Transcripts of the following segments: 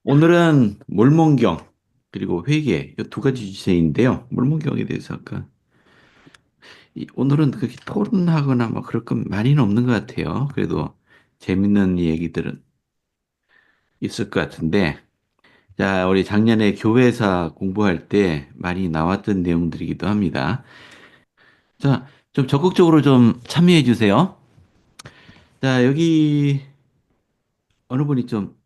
오늘은 몰몬경 그리고 회계 이 두 가지 주제인데요. 몰몬경에 대해서 아까 오늘은 그렇게 토론하거나 뭐 그럴 건 많이는 없는 것 같아요. 그래도 재밌는 얘기들은 있을 것 같은데, 자, 우리 작년에 교회사 공부할 때 많이 나왔던 내용들이기도 합니다. 자, 좀 적극적으로 좀 참여해 주세요. 자, 여기 어느 분이 좀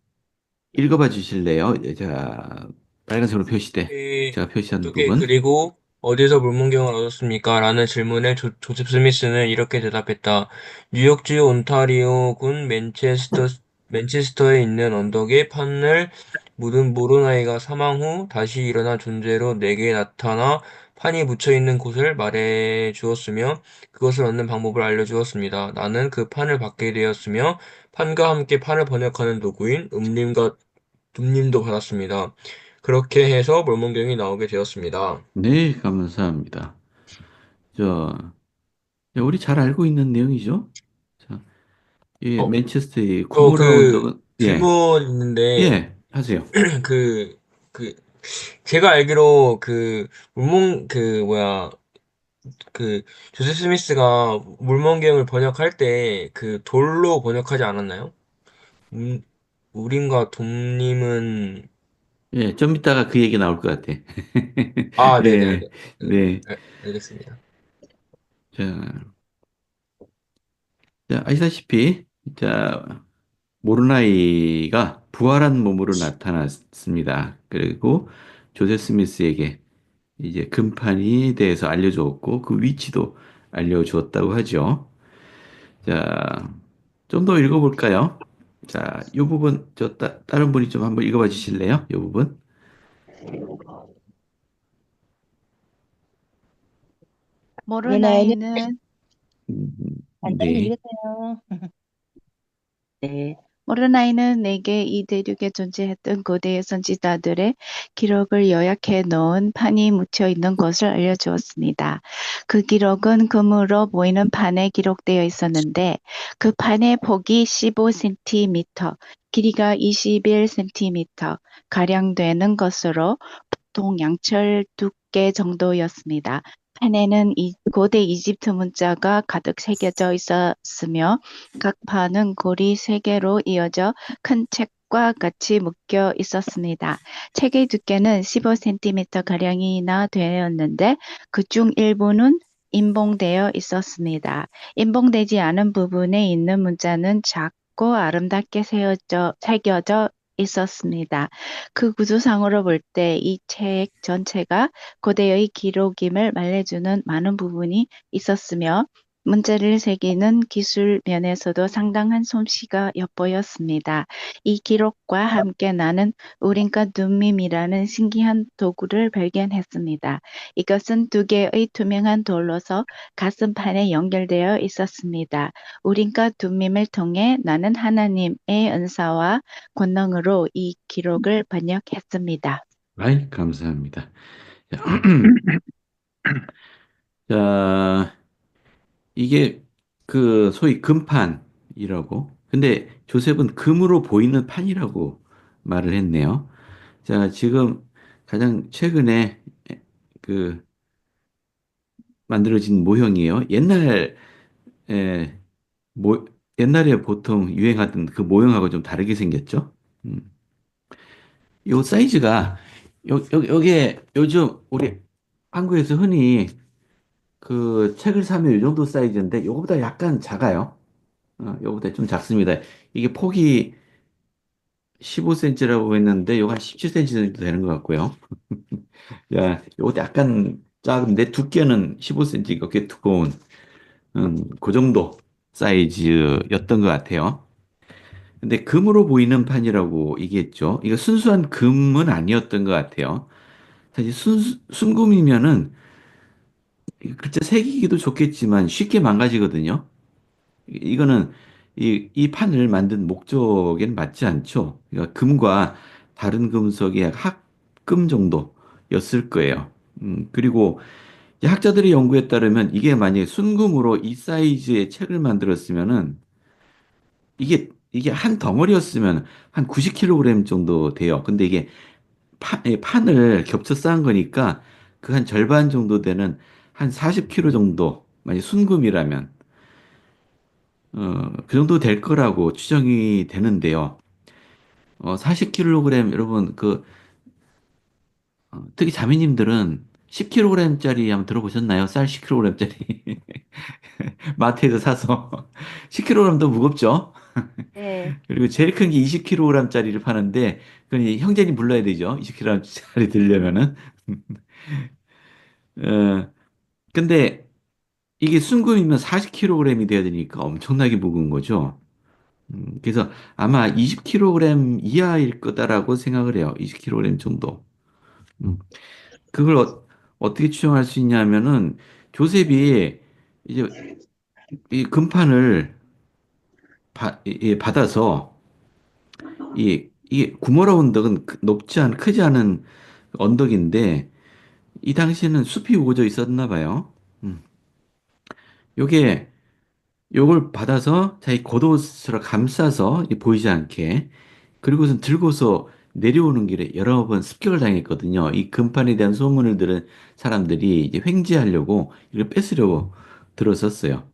읽어봐 주실래요? 자, 빨간색으로 표시돼. 이 제가 표시한 두 개, 부분. 그리고 어디서 물문경을 얻었습니까? 라는 질문에 조셉 스미스는 이렇게 대답했다. 뉴욕주 온타리오 군 맨체스터에 있는 언덕에 판을 묻은 모로나이가 사망 후 다시 일어난 존재로 내게 나타나 판이 묻혀 있는 곳을 말해 주었으며 그것을 얻는 방법을 알려 주었습니다. 나는 그 판을 받게 되었으며 판과 함께 판을 번역하는 도구인 음림도 받았습니다. 그렇게 해서 몰몬경이 나오게 되었습니다. 네, 감사합니다. 저, 우리 잘 알고 있는 내용이죠? 자, 이 어, 맨체스터의 저 쿠모라 그 운동은, 예, 질문 있는데 예, 하세요. 그 그 제가 알기로 그 조셉 스미스가 몰몬경을 번역할 때 그 돌로 번역하지 않았나요? 음, 우림과 돔님은 예, 좀 이따가 그 얘기 나올 것 같아. 네네 예, 네. 알겠습니다. 자, 아시다시피, 자, 모르나이가 부활한 몸으로 나타났습니다. 그리고 조세 스미스에게 이제 금판에 대해서 알려주었고, 그 위치도 알려주었다고 하죠. 자, 좀 더 읽어볼까요? 자, 이 부분, 다른 분이 좀 한번 읽어봐 주실래요? 이 부분. 유나이는 음, 나이는 간단히 네. 읽으세요. 네. 모르나이는 내게 이 대륙에 존재했던 고대의 선지자들의 기록을 요약해 놓은 판이 묻혀 있는 것을 알려주었습니다. 그 기록은 금으로 보이는 판에 기록되어 있었는데 그 판의 폭이 15cm, 길이가 21cm 가량 되는 것으로 보통 양철 두께 정도였습니다. 판에는 고대 이집트 문자가 가득 새겨져 있었으며 각 판은 고리 세 개로 이어져 큰 책과 같이 묶여 있었습니다. 책의 두께는 15cm 가량이나 되었는데 그중 일부는 인봉되어 있었습니다. 인봉되지 않은 부분에 있는 문자는 작고 아름답게 새겨져 있었습니다. 그 구조상으로 볼 때 이 책 전체가 고대의 기록임을 말해주는 많은 부분이 있었으며 문자를 새기는 기술 면에서도 상당한 솜씨가 엿보였습니다. 이 기록과 함께 나는 우림과 둠밈이라는 신기한 도구를 발견했습니다. 이것은 두 개의 투명한 돌로서 가슴판에 연결되어 있었습니다. 우림과 둠밈을 통해 나는 하나님의 은사와 권능으로 이 기록을 번역했습니다. 아이, 감사합니다. 자, 자, 이게 그 소위 금판이라고. 근데 조셉은 금으로 보이는 판이라고 말을 했네요. 자, 지금 가장 최근에 그 만들어진 모형이에요. 에, 모, 옛날에 보통 유행하던 그 모형하고 좀 다르게 생겼죠. 음. 요 사이즈가 요게 요즘 우리 한국에서 흔히 그 책을 사면 요 정도 사이즈인데 요거보다 약간 작아요. 요거보다 좀 작습니다. 이게 폭이 15cm라고 했는데 요거 한 17cm 정도 되는 것 같고요. 야, 요것도 약간 작은데 두께는 15cm 꽤 두꺼운 그 정도 사이즈였던 것 같아요. 근데 금으로 보이는 판이라고 얘기했죠. 이거 순수한 금은 아니었던 것 같아요. 사실 순금이면은 글자 새기기도 좋겠지만 쉽게 망가지거든요. 이거는 이 판을 만든 목적에는 맞지 않죠. 그러니까 금과 다른 금속의 약 합금 정도였을 거예요. 그리고 이제 학자들의 연구에 따르면 이게 만약에 순금으로 이 사이즈의 책을 만들었으면은 이게 이게 한 덩어리였으면 한 90kg 정도 돼요. 근데 이게 판을 겹쳐 쌓은 거니까 그 한 절반 정도 되는 한 40kg 정도, 만약 순금이라면, 그 정도 될 거라고 추정이 되는데요. 40kg, 여러분, 특히 자매님들은 10kg짜리 한번 들어보셨나요? 쌀 10kg짜리. 마트에서 사서. 10kg도 무겁죠? 네. 그리고 제일 큰 게 20kg짜리를 파는데, 그건 형제님 불러야 되죠. 20kg짜리 들려면은. 어, 근데 이게 순금이면 40kg이 돼야 되니까 엄청나게 무거운 거죠. 그래서 아마 20kg 이하일 거다라고 생각을 해요. 20kg 정도. 음, 그걸 어떻게 추정할 수 있냐면은 조셉이 이제 이 금판을 받아서 이게 구모라 언덕은 높지 않 크지 않은 언덕인데 이 당시에는 숲이 우거져 있었나 봐요. 음. 요게 요걸 받아서 자기 겉옷으로 감싸서 보이지 않게 그리고선 들고서 내려오는 길에 여러 번 습격을 당했거든요. 이 금판에 대한 소문을 들은 사람들이 이제 횡재하려고 이걸 뺏으려고 들어섰어요.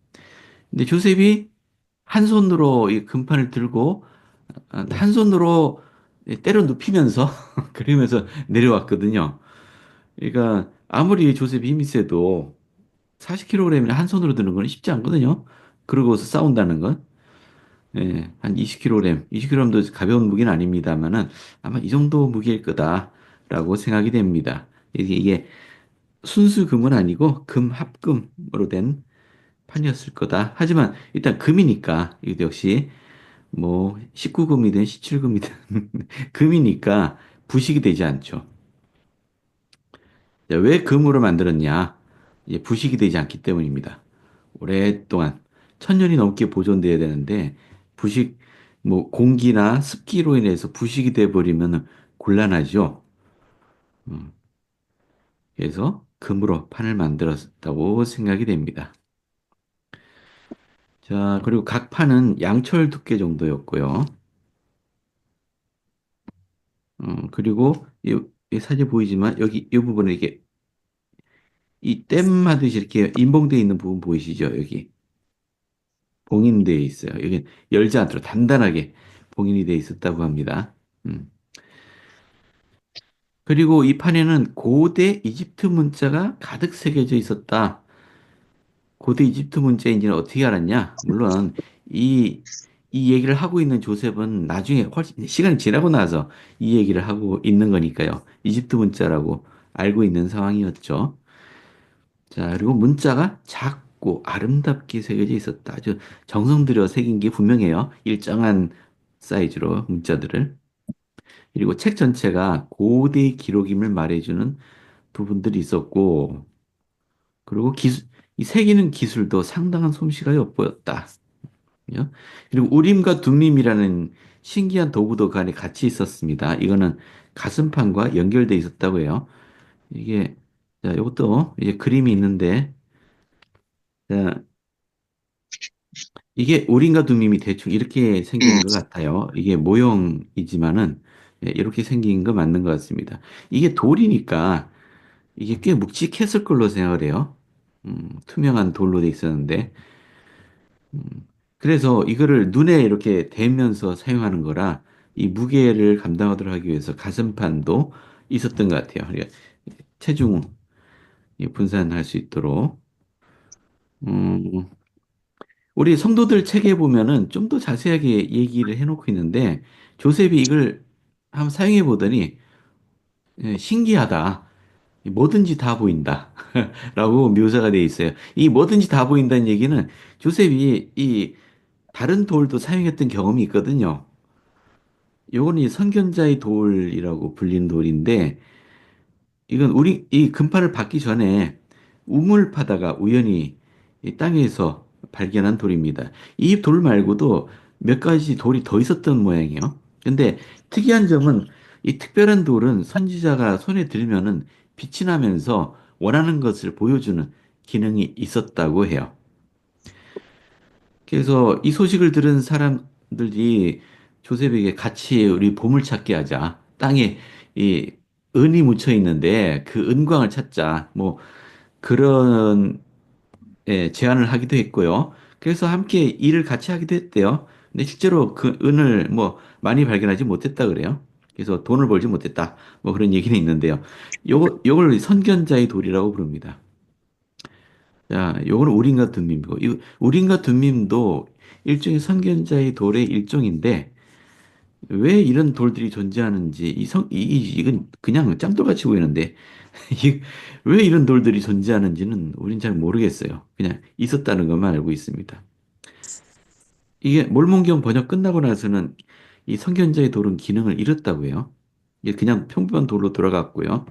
근데 조셉이 한 손으로 이 금판을 들고 한 손으로 때려 눕히면서 그러면서 내려왔거든요. 그러니까 아무리 조셉이 힘이 세도 40kg이나 한 손으로 드는 건 쉽지 않거든요. 그러고서 싸운다는 건. 예, 한 20kg, 20kg도 가벼운 무기는 아닙니다만은 아마 이 정도 무게일 거다라고 생각이 됩니다. 이게 순수 금은 아니고 금 합금으로 된 판이었을 거다. 하지만 일단 금이니까 이것도 역시 뭐 19금이든 17금이든 금이니까 부식이 되지 않죠. 자, 왜 금으로 만들었냐? 이제 부식이 되지 않기 때문입니다. 오랫동안 1000년이 넘게 보존돼야 되는데 부식 뭐 공기나 습기로 인해서 부식이 돼 버리면 곤란하죠. 음, 그래서 금으로 판을 만들었다고 생각이 됩니다. 자, 그리고 각 판은 양철 두께 정도였고요. 그리고 이 사진 보이지만 여기 이 부분에 이게 이 땜하듯이 이렇게 인봉되어 있는 부분 보이시죠? 여기 봉인되어 있어요. 여기 열지 않도록 단단하게 봉인이 되어 있었다고 합니다. 음. 그리고 이 판에는 고대 이집트 문자가 가득 새겨져 있었다. 고대 이집트 문자인지는 어떻게 알았냐? 물론 이, 이 얘기를 하고 있는 조셉은 나중에 훨씬 시간이 지나고 나서 이 얘기를 하고 있는 거니까요. 이집트 문자라고 알고 있는 상황이었죠. 자, 그리고 문자가 작고 아름답게 새겨져 있었다. 아주 정성 들여 새긴 게 분명해요. 일정한 사이즈로 문자들을. 그리고 책 전체가 고대 기록임을 말해주는 부분들이 있었고, 그리고 이 새기는 기술도 상당한 솜씨가 엿보였다. 요? 그리고 우림과 둠림이라는 신기한 도구도 그 안에 같이 있었습니다. 이거는 가슴판과 연결돼 있었다고 해요. 이게, 자, 이것도 이제 그림이 있는데, 자, 이게 우림과 둠림이 대충 이렇게 생긴 것 같아요. 이게 모형이지만은, 예, 이렇게 생긴 거 맞는 것 같습니다. 이게 돌이니까, 이게 꽤 묵직했을 걸로 생각을 해요. 투명한 돌로 돼 있었는데, 음, 그래서 이거를 눈에 이렇게 대면서 사용하는 거라 이 무게를 감당하도록 하기 위해서 가슴판도 있었던 것 같아요. 그러니까 체중 분산할 수 있도록. 음, 우리 성도들 책에 보면은 좀 더 자세하게 얘기를 해놓고 있는데 조셉이 이걸 한번 사용해 보더니 신기하다. 뭐든지 다 보인다. 라고 묘사가 되어 있어요. 이 뭐든지 다 보인다는 얘기는 조셉이 이 다른 돌도 사용했던 경험이 있거든요. 요거는 이 선견자의 돌이라고 불리는 돌인데 이건 우리 이 금판을 받기 전에 우물 파다가 우연히 이 땅에서 발견한 돌입니다. 이 돌 말고도 몇 가지 돌이 더 있었던 모양이에요. 근데 특이한 점은 이 특별한 돌은 선지자가 손에 들면은 빛이 나면서 원하는 것을 보여주는 기능이 있었다고 해요. 그래서 이 소식을 들은 사람 사람들이 조셉에게 같이 우리 보물찾기 하자. 땅에 이 은이 묻혀 있는데 그 은광을 찾자. 뭐 그런 제안을 하기도 했고요. 그래서 함께 일을 같이 하기도 했대요. 근데 실제로 그 은을 뭐 많이 발견하지 못했다 그래요. 그래서 돈을 벌지 못했다. 뭐 그런 얘기는 있는데요. 요걸 선견자의 돌이라고 부릅니다. 자, 요거는 우림과 둠밈이고, 이 우림과 둠밈도 일종의 선견자의 돌의 일종인데, 왜 이런 돌들이 존재하는지, 이건 그냥 짱돌같이 보이는데, 왜 이런 돌들이 존재하는지는 우린 잘 모르겠어요. 그냥 있었다는 것만 알고 있습니다. 이게 몰몬경 번역 끝나고 나서는 이 선견자의 돌은 기능을 잃었다고 해요. 이게 그냥 평범한 돌로 돌아갔고요.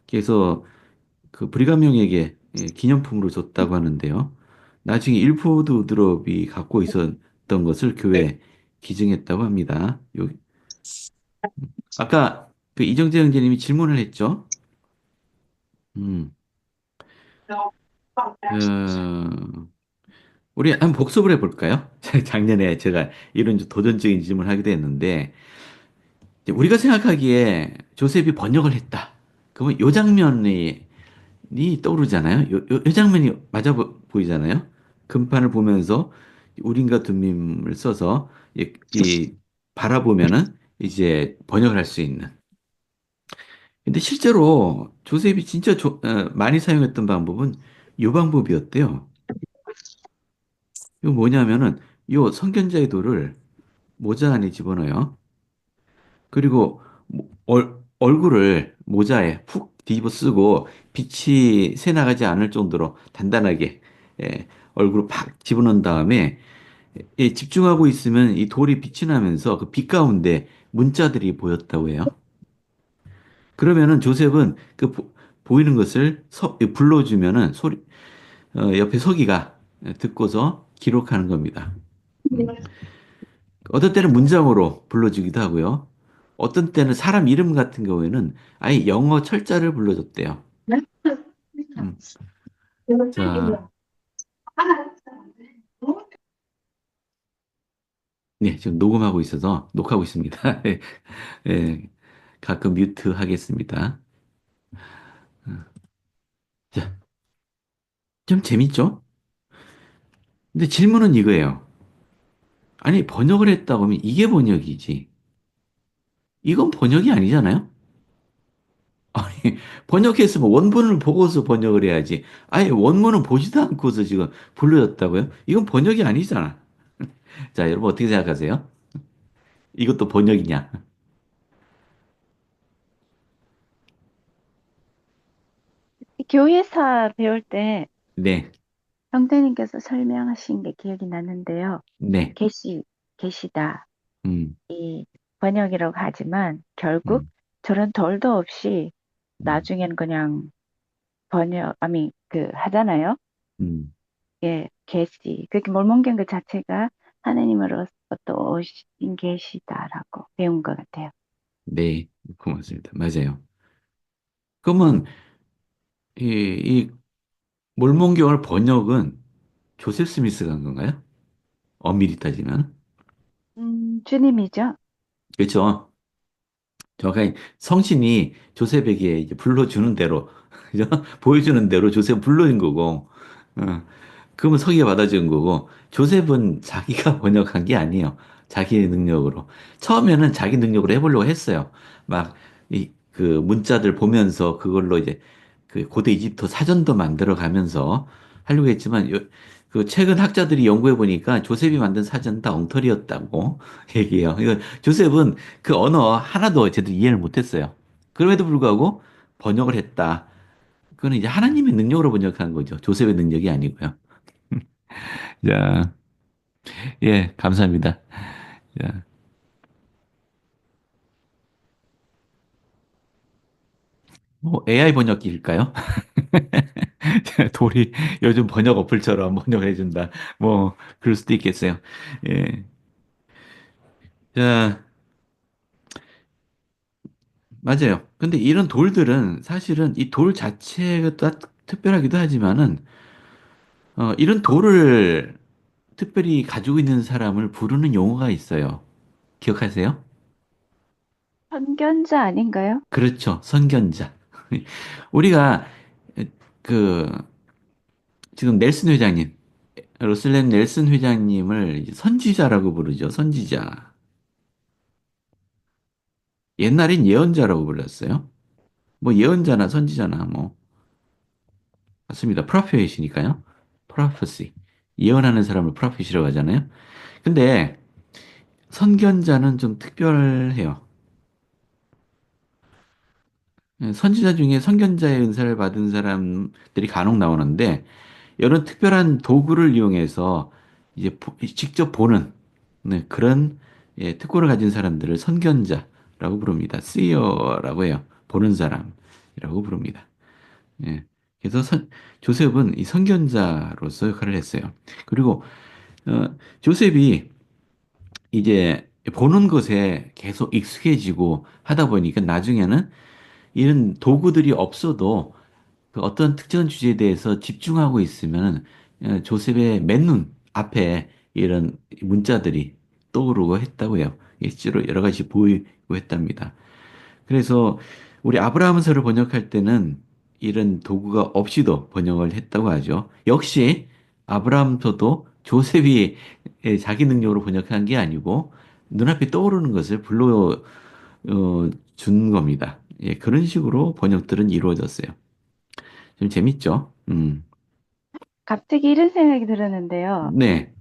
그래서 그 브리감형에게 기념품으로 줬다고 하는데요. 나중에 일포드 우드롭이 갖고 있었던 것을 교회에 기증했다고 합니다. 아까 그 이정재 형제님이 질문을 했죠. 음, 어, 우리 한번 복습을 해볼까요? 작년에 제가 이런 좀 도전적인 질문을 하기도 했는데, 이제 우리가 생각하기에 조셉이 번역을 했다. 그러면 요 장면이 떠오르잖아요. 요 장면이 맞아 보이잖아요. 금판을 보면서 우린과 둠밈을 써서 이 바라보면은 이제 번역을 할 수 있는. 근데 실제로 조셉이 진짜 많이 사용했던 방법은 요 방법이었대요. 이거 뭐냐면은 요 성견자의 돌을 모자 안에 집어넣어요. 그리고 얼굴을 모자에 푹 뒤집어 쓰고 빛이 새나가지 않을 정도로 단단하게 얼굴을 팍 집어넣은 다음에 집중하고 있으면 이 돌이 빛이 나면서 그 빛 가운데 문자들이 보였다고 해요. 그러면은 조셉은 그 보이는 것을 불러주면은 옆에 서기가 듣고서 기록하는 겁니다. 음. 어떤 때는 문장으로 불러주기도 하고요. 어떤 때는 사람 이름 같은 경우에는 아예 영어 철자를 불러줬대요. 음. 자, 네, 지금 녹음하고 있어서 녹화하고 있습니다. 예, 가끔 뮤트 하겠습니다. 자, 좀 재밌죠? 근데 질문은 이거예요. 아니, 번역을 했다고 하면 이게 번역이지. 이건 번역이 아니잖아요? 아니, 번역했으면 원본을 보고서 번역을 해야지. 아예 원문은 보지도 않고서 지금 불러줬다고요? 이건 번역이 아니잖아. 자, 여러분 어떻게 생각하세요? 이것도 번역이냐? 교회사 배울 때 네, 형제님께서 설명하신 게 기억이 나는데요. 네, 계시다. 음, 이 번역이라고 하지만 결국 음, 저런 덜도 없이 음, 나중에는 그냥 하잖아요. 음, 예, 계시. 그렇게 몰몬경 그 자체가 하나님으로부터 오신 계시다라고 배운 것 같아요. 네, 고맙습니다. 맞아요. 그러면 이 몰몬경을 번역은 조셉 스미스가 한 건가요? 엄밀히 따지면. 주님이죠. 그렇죠. 정확하게 성신이 조셉에게 이제 불러주는 대로, 그죠? 보여주는 대로 조셉 불러준 거고, 어, 그러면 서기가 받아준 거고, 조셉은 자기가 번역한 게 아니에요. 자기의 능력으로. 처음에는 자기 능력으로 해보려고 했어요. 막, 그 문자들 보면서 그걸로 이제 그 고대 이집트 사전도 만들어 가면서 하려고 했지만, 그 최근 학자들이 연구해 보니까 조셉이 만든 사전은 다 엉터리였다고 얘기해요. 이거 조셉은 그 언어 하나도 제대로 이해를 못했어요. 그럼에도 불구하고 번역을 했다. 그거는 이제 하나님의 능력으로 번역한 거죠. 조셉의 능력이 아니고요. 자, 예, 감사합니다. 자, 뭐 AI 번역기일까요? 돌이 요즘 번역 어플처럼 번역을 해준다. 뭐 그럴 수도 있겠어요. 예. 자, 맞아요. 근데 이런 돌들은 사실은 이 돌 자체가 특별하기도 하지만은 이런 돌을 특별히 가지고 있는 사람을 부르는 용어가 있어요. 기억하세요? 선견자 아닌가요? 그렇죠. 선견자. 우리가 그 지금 넬슨 회장님, 로슬렌 넬슨 회장님을 이제 선지자라고 부르죠. 선지자. 옛날엔 예언자라고 불렀어요. 뭐 예언자나 선지자나 뭐 맞습니다. 프로페시니까요. 프로페시. 예언하는 사람을 프로페시라고 하잖아요. 근데 선견자는 좀 특별해요. 선지자 중에 선견자의 은사를 받은 사람들이 간혹 나오는데 이런 특별한 도구를 이용해서 이제 직접 보는 네, 그런 특권을 가진 사람들을 선견자라고 부릅니다. seer라고 해요. 보는 사람이라고 부릅니다. 예. 그래서 조셉은 이 선견자로서 역할을 했어요. 그리고 조셉이 이제 보는 것에 계속 익숙해지고 하다 보니까 나중에는 이런 도구들이 없어도 그 어떤 특정 주제에 대해서 집중하고 있으면 조셉의 맨눈 앞에 이런 문자들이 떠오르고 했다고 해요. 실제로 여러 가지 보이고 했답니다. 그래서 우리 아브라함서를 번역할 때는 이런 도구가 없이도 번역을 했다고 하죠. 역시 아브라함서도 조셉이 자기 능력으로 번역한 게 아니고 눈앞에 떠오르는 것을 불러 준 겁니다. 예, 그런 식으로 번역들은 이루어졌어요. 좀 재밌죠? 갑자기 이런 생각이 들었는데요. 네,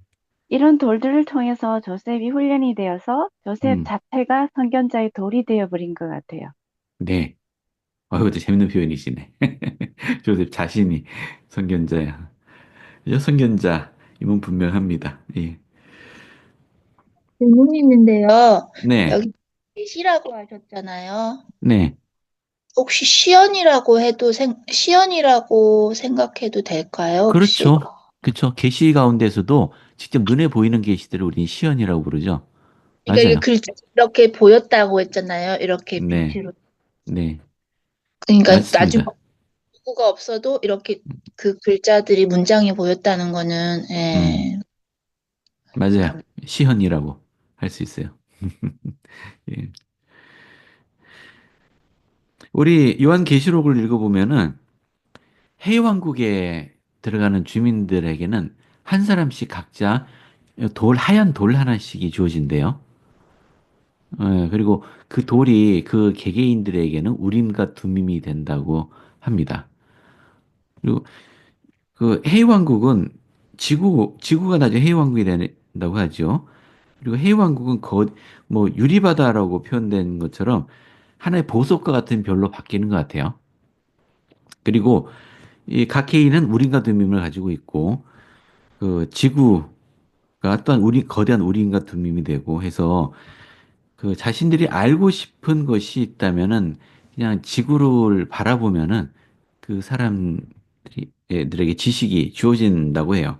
이런 돌들을 통해서 조셉이 훈련이 되어서 조셉 음, 자체가 선견자의 돌이 되어버린 것 같아요. 네. 이것도 재밌는 표현이시네. 조셉 자신이 선견자야. 이 선견자임은 분명합니다. 예. 질문이 있는데요. 네, 여기 계시라고 하셨잖아요. 네. 혹시 시연이라고 생각해도 될까요, 혹시? 그렇죠. 그렇죠. 계시 가운데서도 직접 눈에 보이는 계시들을 우리는 시연이라고 부르죠. 그러니까 이게 맞아요. 글자 이렇게 보였다고 했잖아요. 이렇게 네, 빛으로. 네. 그러니까 나중에 맞습니다. 도구가 없어도 이렇게 그 글자들이 문장이 보였다는 거는 음, 맞아요. 그럼 시연이라고 할 수 있어요. 예. 우리 요한계시록을 읽어보면은 해왕국에 들어가는 주민들에게는 한 사람씩 각자 하얀 돌 하나씩이 주어진대요. 그리고 그 돌이 그 개개인들에게는 우림과 둠임이 된다고 합니다. 그리고 그 해왕국은 지구가 나중에 해왕국이 된다고 하죠. 그리고 해왕국은 뭐 유리바다라고 표현된 것처럼 하나의 보석과 같은 별로 바뀌는 것 같아요. 그리고 이 각 개인은 우림과 둠임을 가지고 있고 그 지구가 또한 거대한 우림과 둠임이 되고 해서 그 자신들이 알고 싶은 것이 있다면은 그냥 지구를 바라보면은 그 사람들에게 지식이 주어진다고 해요.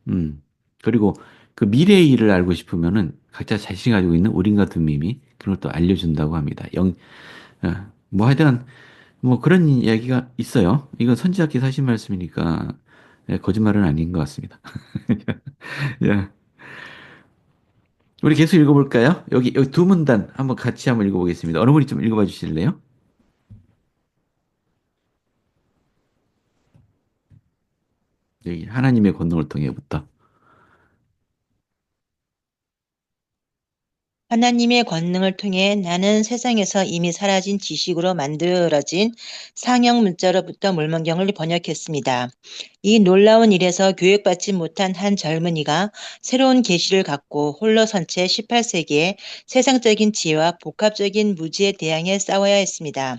음. 그리고 그 미래의 일을 알고 싶으면은 각자 자신이 가지고 있는 우림과 둠밈이 그걸 또 알려준다고 합니다. 뭐 하여튼 뭐 그런 이야기가 있어요. 이건 선지자께서 하신 말씀이니까 거짓말은 아닌 것 같습니다. 예. 우리 계속 읽어볼까요? 여기 두 문단 한번 같이 한번 읽어보겠습니다. 어느 분이 좀 읽어봐 주실래요? 여기 하나님의 권능을 통해부터. 하나님의 권능을 통해 나는 세상에서 이미 사라진 지식으로 만들어진 상형 문자로부터 물문경을 번역했습니다. 이 놀라운 일에서 교육받지 못한 한 젊은이가 새로운 계시를 갖고 홀로 선 채 18세기에 세상적인 지혜와 복합적인 무지에 대항해 싸워야 했습니다.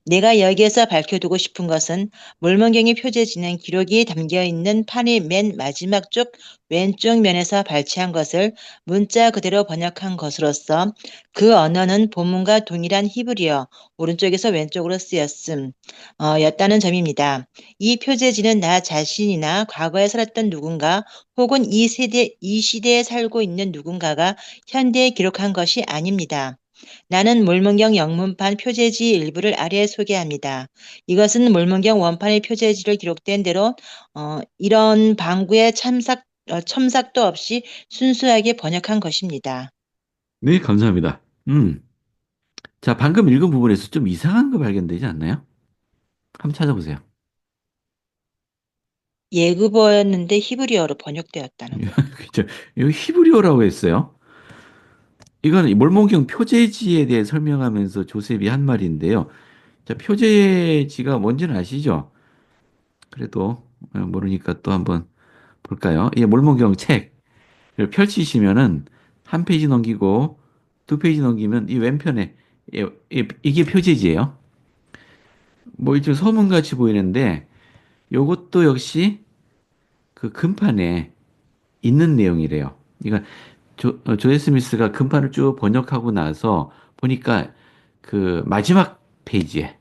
내가 여기에서 밝혀두고 싶은 것은 물문경의 표제지는 기록이 담겨 있는 판의 맨 마지막 쪽 왼쪽 면에서 발췌한 것을 문자 그대로 번역한 것으로서 그 언어는 본문과 동일한 히브리어 오른쪽에서 왼쪽으로 였다는 점입니다. 이 표제지는 나 자신이나 과거에 살았던 누군가 혹은 이 시대에 살고 있는 누군가가 현대에 기록한 것이 아닙니다. 나는 물문경 영문판 표제지 일부를 아래에 소개합니다. 이것은 물문경 원판의 표제지를 기록된 대로 이런 방구의 첨삭도 없이 순수하게 번역한 것입니다. 네, 감사합니다. 자, 방금 읽은 부분에서 좀 이상한 거 발견되지 않나요? 한번 찾아보세요. 예그버였는데 히브리어로 번역되었다는 거. 그죠? 여기 히브리어라고 했어요. 이거는 몰몬경 표제지에 대해 설명하면서 조셉이 한 말인데요. 자, 표제지가 뭔지는 아시죠? 그래도 모르니까 또 한번 볼까요? 이 몰몬경 책을 펼치시면은 한 페이지 넘기고 두 페이지 넘기면 이 왼편에 이게 표제지예요. 뭐 일종 서문같이 보이는데 요것도 역시 그 금판에 있는 내용이래요. 그러니까 조에 스미스가 금판을 쭉 번역하고 나서 보니까 그 마지막 페이지에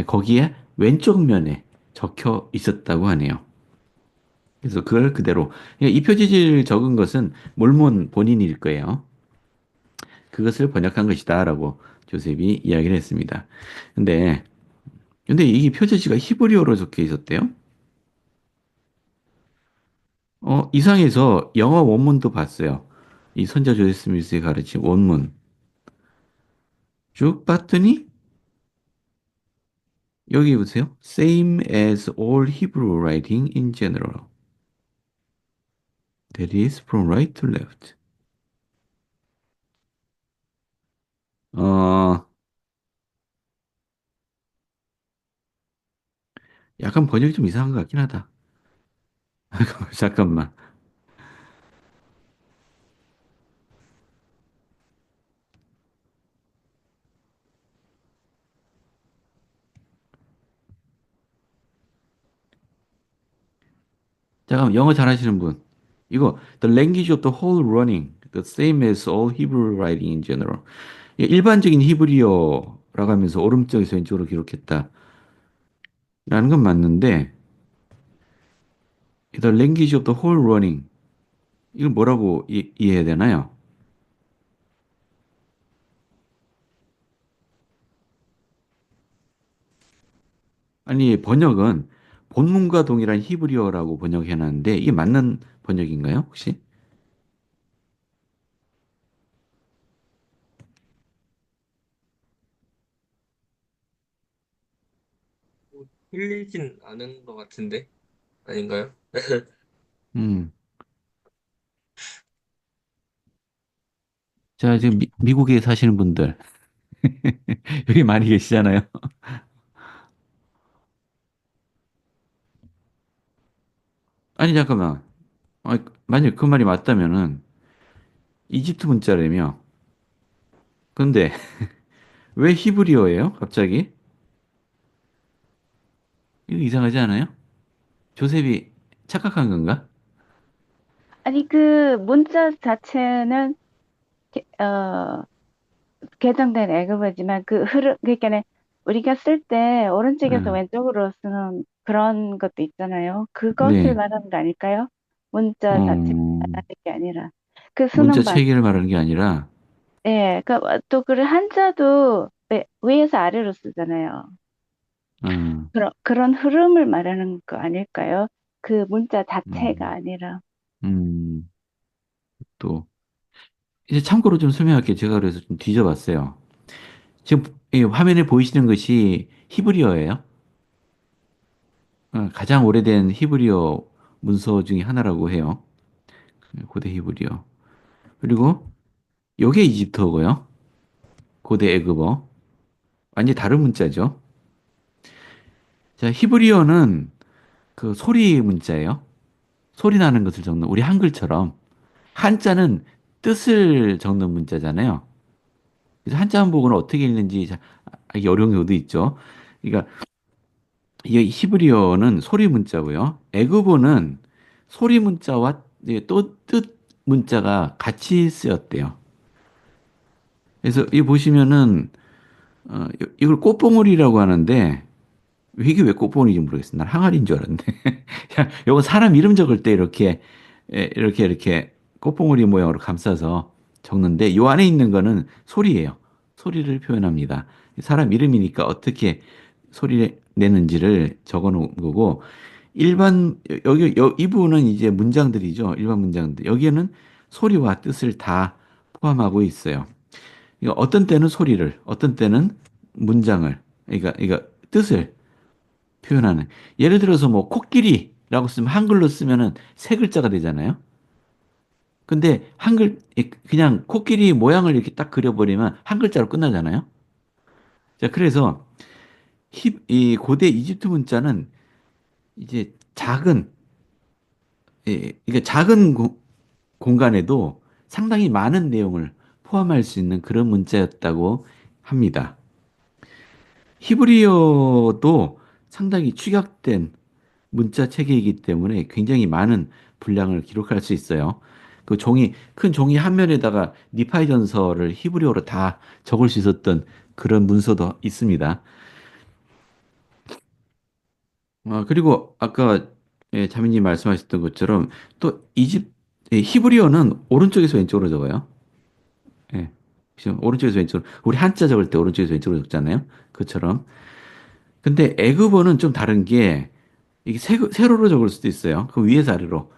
거기에 왼쪽 면에 적혀 있었다고 하네요. 그래서 그걸 그대로 이 표지지를 적은 것은 몰몬 본인일 거예요. 그것을 번역한 것이다라고 조셉이 이야기를 했습니다. 근데 이 표지지가 히브리어로 적혀 있었대요. 이상해서 영어 원문도 봤어요. 이 선자 조셉 스미스의 가르친 원문 쭉 봤더니 여기 보세요. Same as all Hebrew writing in general. That is from right to left. 어, 약간 번역이 좀 이상한 것 같긴 하다. 잠깐만. 잠깐만, 영어 잘하시는 분. 이거, the language of the whole running, the same as all Hebrew writing in general. 일반적인 히브리어라고 하면서 오른쪽에서 왼쪽으로 기록했다. 라는 건 맞는데, the language of the whole running. 이걸 뭐라고 이해해야 되나요? 아니, 번역은 본문과 동일한 히브리어라고 번역해놨는데, 이게 맞는 번역인가요, 혹시? 뭐, 틀리진 않은 것 같은데? 아닌가요? 음. 자, 지금 미국에 사시는 분들, 여기 많이 계시잖아요. 아니, 잠깐만. 만약 그 말이 맞다면은, 이집트 문자라며. 근데, 왜 히브리어예요, 갑자기? 이거 이상하지 않아요? 조셉이 착각한 건가? 아니, 그 문자 자체는 어, 개정된 애국어지만 그 흐름, 그러니까 우리가 쓸 때 오른쪽에서 응. 왼쪽으로 쓰는 그런 것도 있잖아요. 그것을 네. 말하는 거 아닐까요? 문자 자체를 어, 말하는 게 아니라 그 문자 쓰는 방, 체계를 말하는 게 아니라, 예, 그또 한자도 위에서 아래로 쓰잖아요. 어, 그런 흐름을 말하는 거 아닐까요? 그 문자 자체가 음, 아니라. 음, 또, 이제 참고로 좀 설명할게요. 제가 그래서 좀 뒤져봤어요. 지금 이 화면에 보이시는 것이 히브리어예요. 가장 오래된 히브리어 문서 중에 하나라고 해요. 고대 히브리어. 그리고 요게 이집트어고요. 고대 애굽어. 완전히 다른 문자죠. 자, 히브리어는 그 소리 문자예요. 소리 나는 것을 적는 우리 한글처럼 한자는 뜻을 적는 문자잖아요. 그래서 한자 한복은 어떻게 읽는지 알기 어려운 경우도 있죠. 그러니까 이 히브리어는 소리 문자고요. 애굽어는 소리 문자와 또 뜻 문자가 같이 쓰였대요. 그래서 이 보시면은 이걸 꽃봉오리라고 하는데 이게 왜 꽃봉오리인지 모르겠어. 난 항아리인 줄 알았는데. 요거 사람 이름 적을 때 이렇게 꽃봉오리 모양으로 감싸서 적는데 요 안에 있는 거는 소리예요. 소리를 표현합니다. 사람 이름이니까 어떻게 소리 내는지를 적어 놓은 거고 이 부분은 이제 문장들이죠. 일반 문장들. 여기에는 소리와 뜻을 다 포함하고 있어요. 그러니까 어떤 때는 소리를, 어떤 때는 문장을, 그러니까 뜻을 표현하는. 예를 들어서 뭐 코끼리라고 쓰면 한글로 쓰면은 세 글자가 되잖아요. 근데 그냥 코끼리 모양을 이렇게 딱 그려버리면 한 글자로 끝나잖아요. 자, 그래서 이 고대 이집트 문자는 이제 그러니까 작은 공간에도 상당히 많은 내용을 포함할 수 있는 그런 문자였다고 합니다. 히브리어도 상당히 축약된 문자 체계이기 때문에 굉장히 많은 분량을 기록할 수 있어요. 큰 종이 한 면에다가 니파이 전서를 히브리어로 다 적을 수 있었던 그런 문서도 있습니다. 그리고 아까 자매님 말씀하셨던 것처럼 또 히브리어는 오른쪽에서 왼쪽으로 적어요. 예. 그죠? 오른쪽에서 왼쪽으로. 우리 한자 적을 때 오른쪽에서 왼쪽으로 적잖아요. 그처럼. 근데 애굽어는 좀 다른 게 이게 세로로 적을 수도 있어요. 그 위에서 아래로.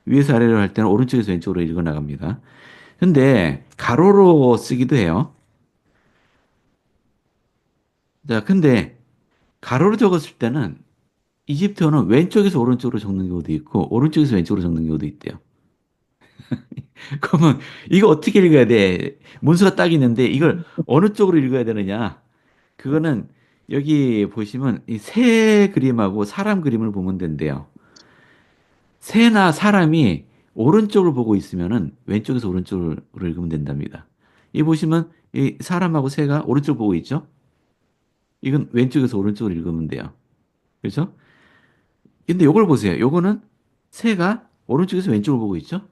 위에서 아래로 할 때는 오른쪽에서 왼쪽으로 읽어 나갑니다. 근데 가로로 쓰기도 해요. 자, 근데 가로로 적었을 때는 이집트어는 왼쪽에서 오른쪽으로 적는 경우도 있고 오른쪽에서 왼쪽으로 적는 경우도 있대요. 그러면 이거 어떻게 읽어야 돼? 문서가 딱 있는데 이걸 어느 쪽으로 읽어야 되느냐? 그거는 여기 보시면 이 새 그림하고 사람 그림을 보면 된대요. 새나 사람이 오른쪽을 보고 있으면은 왼쪽에서 오른쪽으로 읽으면 된답니다. 이 보시면 이 사람하고 새가 오른쪽 보고 있죠? 이건 왼쪽에서 오른쪽으로 읽으면 돼요. 그렇죠? 근데 요걸 보세요. 요거는 새가 오른쪽에서 왼쪽을 보고 있죠?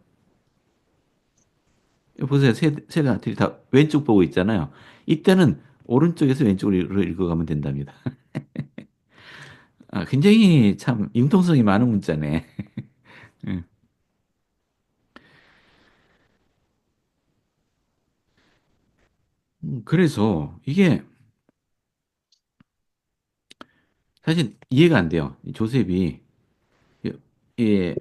이거 보세요. 새가 다 왼쪽 보고 있잖아요. 이때는 오른쪽에서 왼쪽으로 읽어가면 된답니다. 굉장히 참 융통성이 많은 문자네. 예. 그래서 이게 사실 이해가 안 돼요. 이 조셉이 이- 이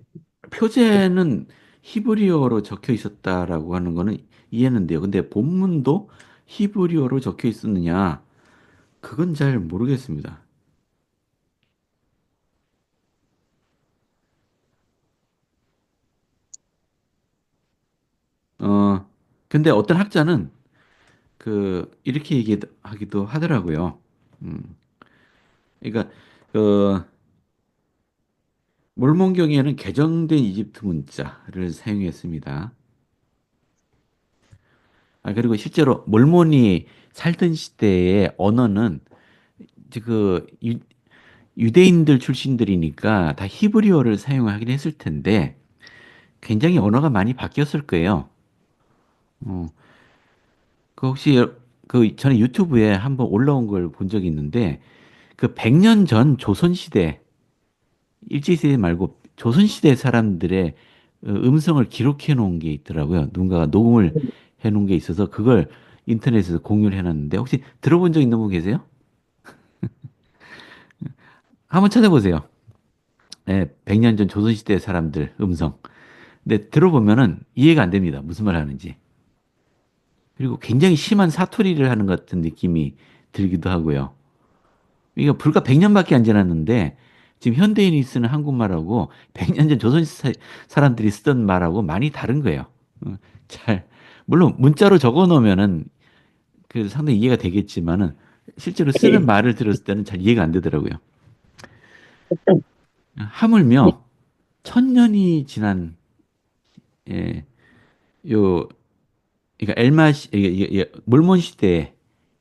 표제는 히브리어로 적혀 있었다라고 하는 거는 이해는 돼요. 근데 본문도 히브리어로 적혀 있었느냐? 그건 잘 모르겠습니다. 어, 근데 어떤 학자는 이렇게 얘기하기도 하더라고요. 음, 그러니까, 그, 몰몬경에는 개정된 이집트 문자를 사용했습니다. 그리고 실제로 몰몬이 살던 시대의 언어는 이제 유대인들 출신들이니까 다 히브리어를 사용하긴 했을 텐데 굉장히 언어가 많이 바뀌었을 거예요. 어, 혹시 전에 유튜브에 한번 올라온 걸 본 적이 있는데 그 100년 전 조선시대 일제시대 말고 조선시대 사람들의 음성을 기록해 놓은 게 있더라고요. 누군가가 녹음을 해 놓은 게 있어서 그걸 인터넷에서 공유를 해 놨는데 혹시 들어본 적 있는 분 계세요? 한번 찾아보세요. 네, 100년 전 조선시대 사람들 음성. 근데 들어보면은 이해가 안 됩니다. 무슨 말 하는지. 그리고 굉장히 심한 사투리를 하는 것 같은 느낌이 들기도 하고요. 이거 불과 100년밖에 안 지났는데 지금 현대인이 쓰는 한국말하고 100년 전 조선 사람들이 쓰던 말하고 많이 다른 거예요. 어, 잘 물론 문자로 적어 놓으면은 상당히 이해가 되겠지만은 실제로 쓰는 말을 들었을 때는 잘 이해가 안 되더라고요. 하물며 1000년이 지난 예, 요 그러니까 몰몬 시대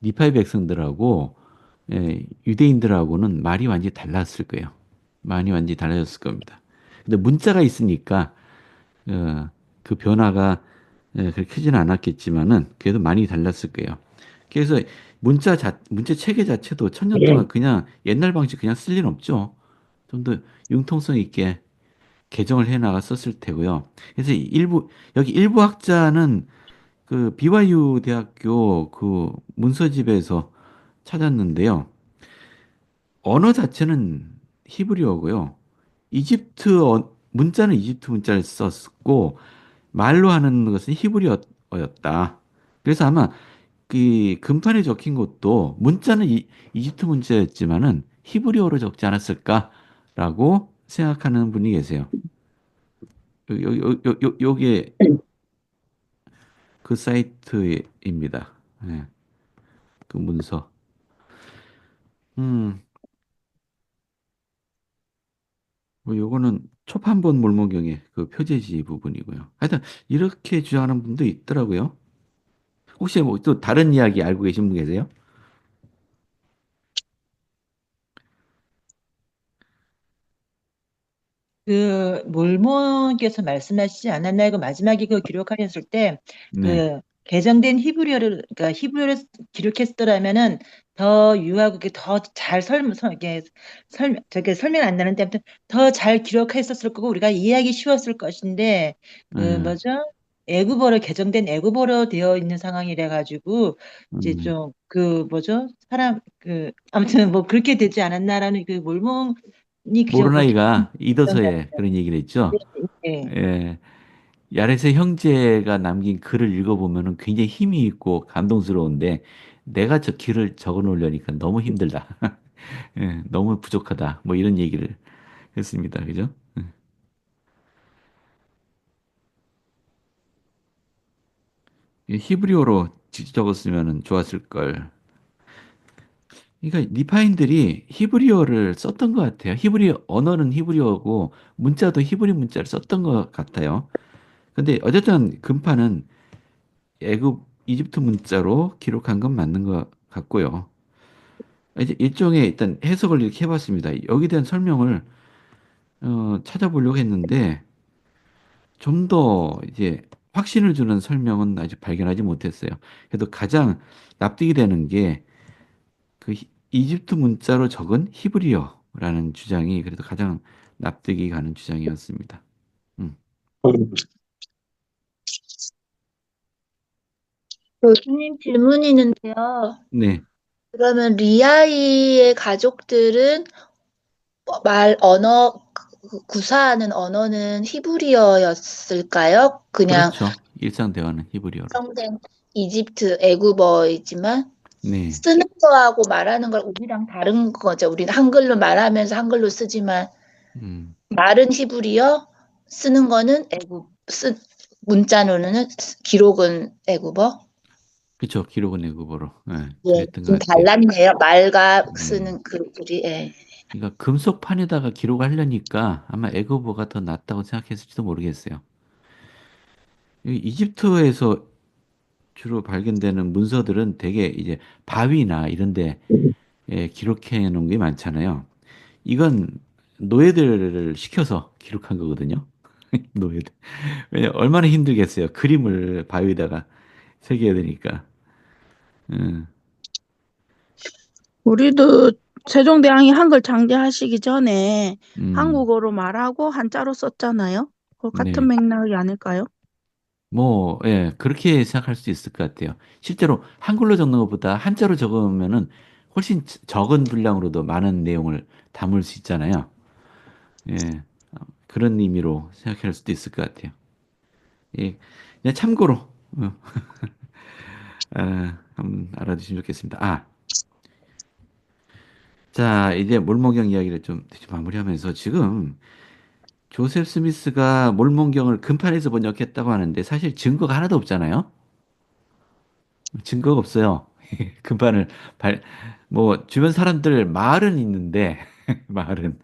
니파의 백성들하고 유대인들하고는 말이 완전히 달랐을 거예요. 많이 완전히 달라졌을 겁니다. 근데 문자가 있으니까 어, 그 변화가 그렇게 크지는 않았겠지만은 그래도 많이 달랐을 거예요. 그래서 문자 체계 자체도 1000년 동안 그냥 옛날 방식 그냥 쓸 일은 없죠. 좀 더 융통성 있게 개정을 해 나갔었을 테고요. 그래서 여기 일부 학자는 그 BYU 대학교 그 문서집에서 찾았는데요. 언어 자체는 히브리어고요. 문자는 이집트 문자를 썼고 말로 하는 것은 히브리어였다. 그래서 아마 그 금판에 적힌 것도 문자는 이집트 문자였지만은 히브리어로 적지 않았을까라고 생각하는 분이 계세요. 요게 그 사이트입니다. 예, 그 문서. 음, 뭐 요거는 초판본 몰모경의 그 표제지 부분이고요. 하여튼 이렇게 주장하는 분도 있더라고요. 혹시 뭐 또 다른 이야기 알고 계신 분 계세요? 그 몰몬께서 말씀하시지 않았나요? 그 마지막에 그 기록하셨을 때 네, 그 개정된 그러니까 히브리어를 기록했더라면은 더 유하고 이게 더 잘 이게 저게 설명 안 나는데 아무튼 더 잘 기록했었을 거고 우리가 이해하기 쉬웠을 것인데 그 예, 뭐죠? 애국어로 개정된 애국어로 되어 있는 상황이라 가지고 이제 음, 좀 그 뭐죠? 사람 그 아무튼 뭐 그렇게 되지 않았나라는 그 몰몬이 그렇게 모로나이가 이더서에 그런 얘기를 했죠. 네. 예, 야렛의 형제가 남긴 글을 읽어보면은 굉장히 힘이 있고 감동스러운데 내가 저 글을 적어 놓으려니까 너무 힘들다. 예, 너무 부족하다. 뭐 이런 얘기를 했습니다. 그죠? 히브리어로 직접 적었으면 좋았을 걸. 그러니까 리파인들이 히브리어를 썼던 것 같아요. 히브리어 언어는 히브리어고 문자도 히브리 문자를 썼던 것 같아요. 근데 어쨌든 금판은 이집트 문자로 기록한 건 맞는 것 같고요. 이제 일종의 일단 해석을 이렇게 해봤습니다. 여기에 대한 설명을 찾아보려고 했는데 좀 더 이제 확신을 주는 설명은 아직 발견하지 못했어요. 그래도 가장 납득이 되는 게 그 이집트 문자로 적은 히브리어라는 주장이 그래도 가장 납득이 가는 주장이었습니다. 음, 교수님 질문이 있는데요. 네, 그러면 리아이의 가족들은 구사하는 언어는 히브리어였을까요? 그냥 그렇죠. 일상 대화는 히브리어로. 성된 이집트 애국어이지만 네, 쓰는 거하고 말하는 걸 우리랑 다른 거죠. 우리는 한글로 말하면서 한글로 쓰지만 음, 말은 히브리어, 쓰는 거는 문자로는 기록은 애국어. 그렇죠. 기록은 애국어로. 예, 예, 그랬던 것 좀 같아요. 달랐네요. 말과 음. 쓰는 글이. 예. 그러니까 금속판에다가 기록하려니까 아마 애고보가 더 낫다고 생각했을지도 모르겠어요. 이 이집트에서 주로 발견되는 문서들은 대개 이제 바위나 이런 데 기록해 놓은 게 많잖아요. 이건 노예들을 시켜서 기록한 거거든요. 노예들. 왜냐 얼마나 힘들겠어요. 그림을 바위에다가 새겨야 되니까. 음, 우리도 세종대왕이 한글 창제하시기 전에 음, 한국어로 말하고 한자로 썼잖아요. 그 같은 네. 맥락이 아닐까요? 뭐, 예, 그렇게 생각할 수 있을 것 같아요. 실제로 한글로 적는 것보다 한자로 적으면은 훨씬 적은 분량으로도 많은 내용을 담을 수 있잖아요. 예, 그런 의미로 생각할 수도 있을 것 같아요. 예, 그냥 참고로, 한번 알아두시면 좋겠습니다. 자, 이제 몰모경 이야기를 좀 마무리하면서 지금 조셉 스미스가 몰모경을 금판에서 번역했다고 하는데 사실 증거가 하나도 없잖아요. 증거가 없어요. 금판을 뭐 주변 사람들 말은 있는데 말은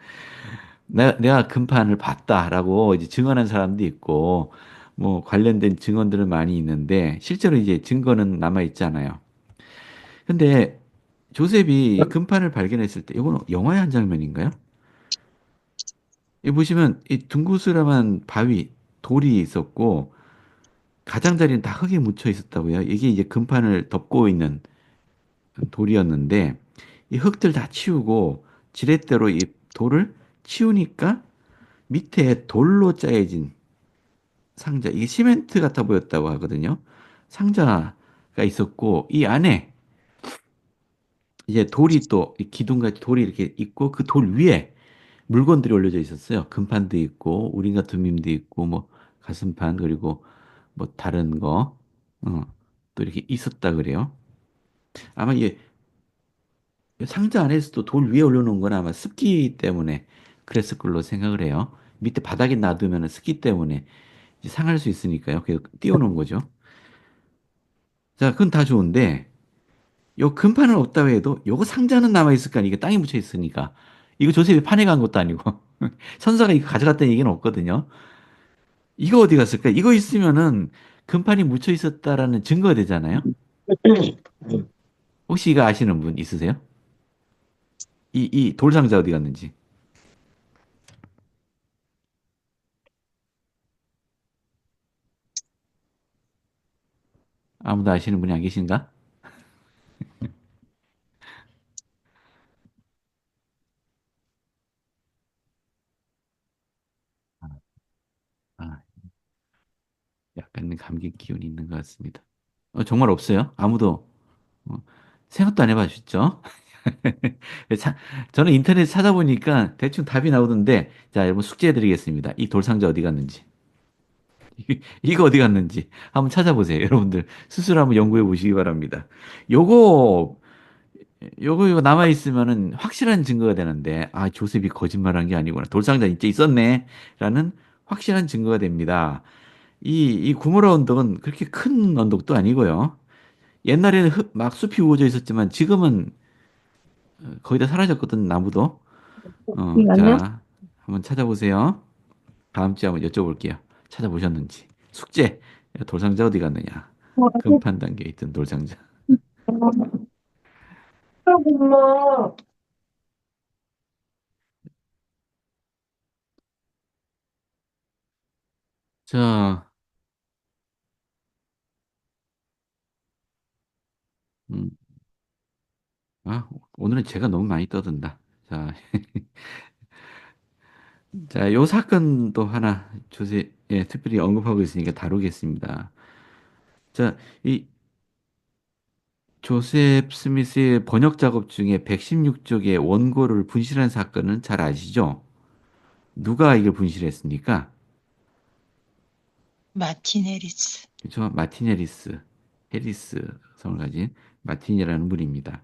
내가 금판을 봤다라고 이제 증언한 사람도 있고 뭐 관련된 증언들은 많이 있는데 실제로 이제 증거는 남아 있잖아요. 근데 조셉이 이 금판을 발견했을 때 이건 영화의 한 장면인가요? 이 보시면 이 둥그스름한 바위 돌이 있었고 가장자리는 다 흙이 묻혀 있었다고요. 이게 이제 금판을 덮고 있는 돌이었는데 이 흙들 다 치우고 지렛대로 이 돌을 치우니까 밑에 돌로 짜여진 상자, 이게 시멘트 같아 보였다고 하거든요. 상자가 있었고 이 안에 이제 돌이 또 기둥같이 돌이 이렇게 있고 그 돌 위에 물건들이 올려져 있었어요. 금판도 있고, 우림과 둠임도 있고, 뭐, 가슴판, 그리고 뭐, 다른 거, 어, 또 이렇게 있었다 그래요. 아마 이게 상자 안에서도 돌 위에 올려놓은 건 아마 습기 때문에 그랬을 걸로 생각을 해요. 밑에 바닥에 놔두면 습기 때문에 이제 상할 수 있으니까요. 그래서 띄워놓은 거죠. 자, 그건 다 좋은데, 요 금판은 없다고 해도 요거 상자는 남아있을 거 아니에요. 이게 땅에 묻혀 있으니까. 이거 조셉이 판에 간 것도 아니고. 선사가 이거 가져갔다는 얘기는 없거든요. 이거 어디 갔을까? 이거 있으면은 금판이 묻혀 있었다라는 증거가 되잖아요. 혹시 이거 아시는 분 있으세요? 이 돌상자 어디 갔는지. 아무도 아시는 분이 안 계신가? 아, 약간 감기 기운이 있는 것 같습니다. 정말 없어요? 아무도 어, 생각도 안 해봐주셨죠? 자, 저는 인터넷 찾아보니까 대충 답이 나오던데, 자, 여러분 숙제해드리겠습니다. 이 돌상자 어디 갔는지. 이거 어디 갔는지 한번 찾아보세요. 여러분들 스스로 한번 연구해 보시기 바랍니다. 요거, 이거 남아있으면은 확실한 증거가 되는데, 아, 조셉이 거짓말한 게 아니구나. 돌상자 진짜 있었네. 라는 확실한 증거가 됩니다. 이 구모라 언덕은 그렇게 큰 언덕도 아니고요. 옛날에는 막 숲이 우거져 있었지만 지금은 거의 다 사라졌거든, 나무도. 잠시만요. 자, 한번 찾아보세요. 다음 주에 한번 여쭤볼게요. 찾아보셨는지. 숙제. 돌상자 어디 갔느냐. 금판 단계에 있던 돌상자. 자, 음, 오늘은 제가 너무 많이 떠든다. 자, 자, 요 사건도 하나 특별히 언급하고 있으니까 다루겠습니다. 자, 이 조셉 스미스의 번역 작업 중에 116쪽의 원고를 분실한 사건은 잘 아시죠? 누가 이걸 분실했습니까? 마틴 해리스. 그렇죠? 마틴 해리스 성을 가진 마틴이라는 분입니다.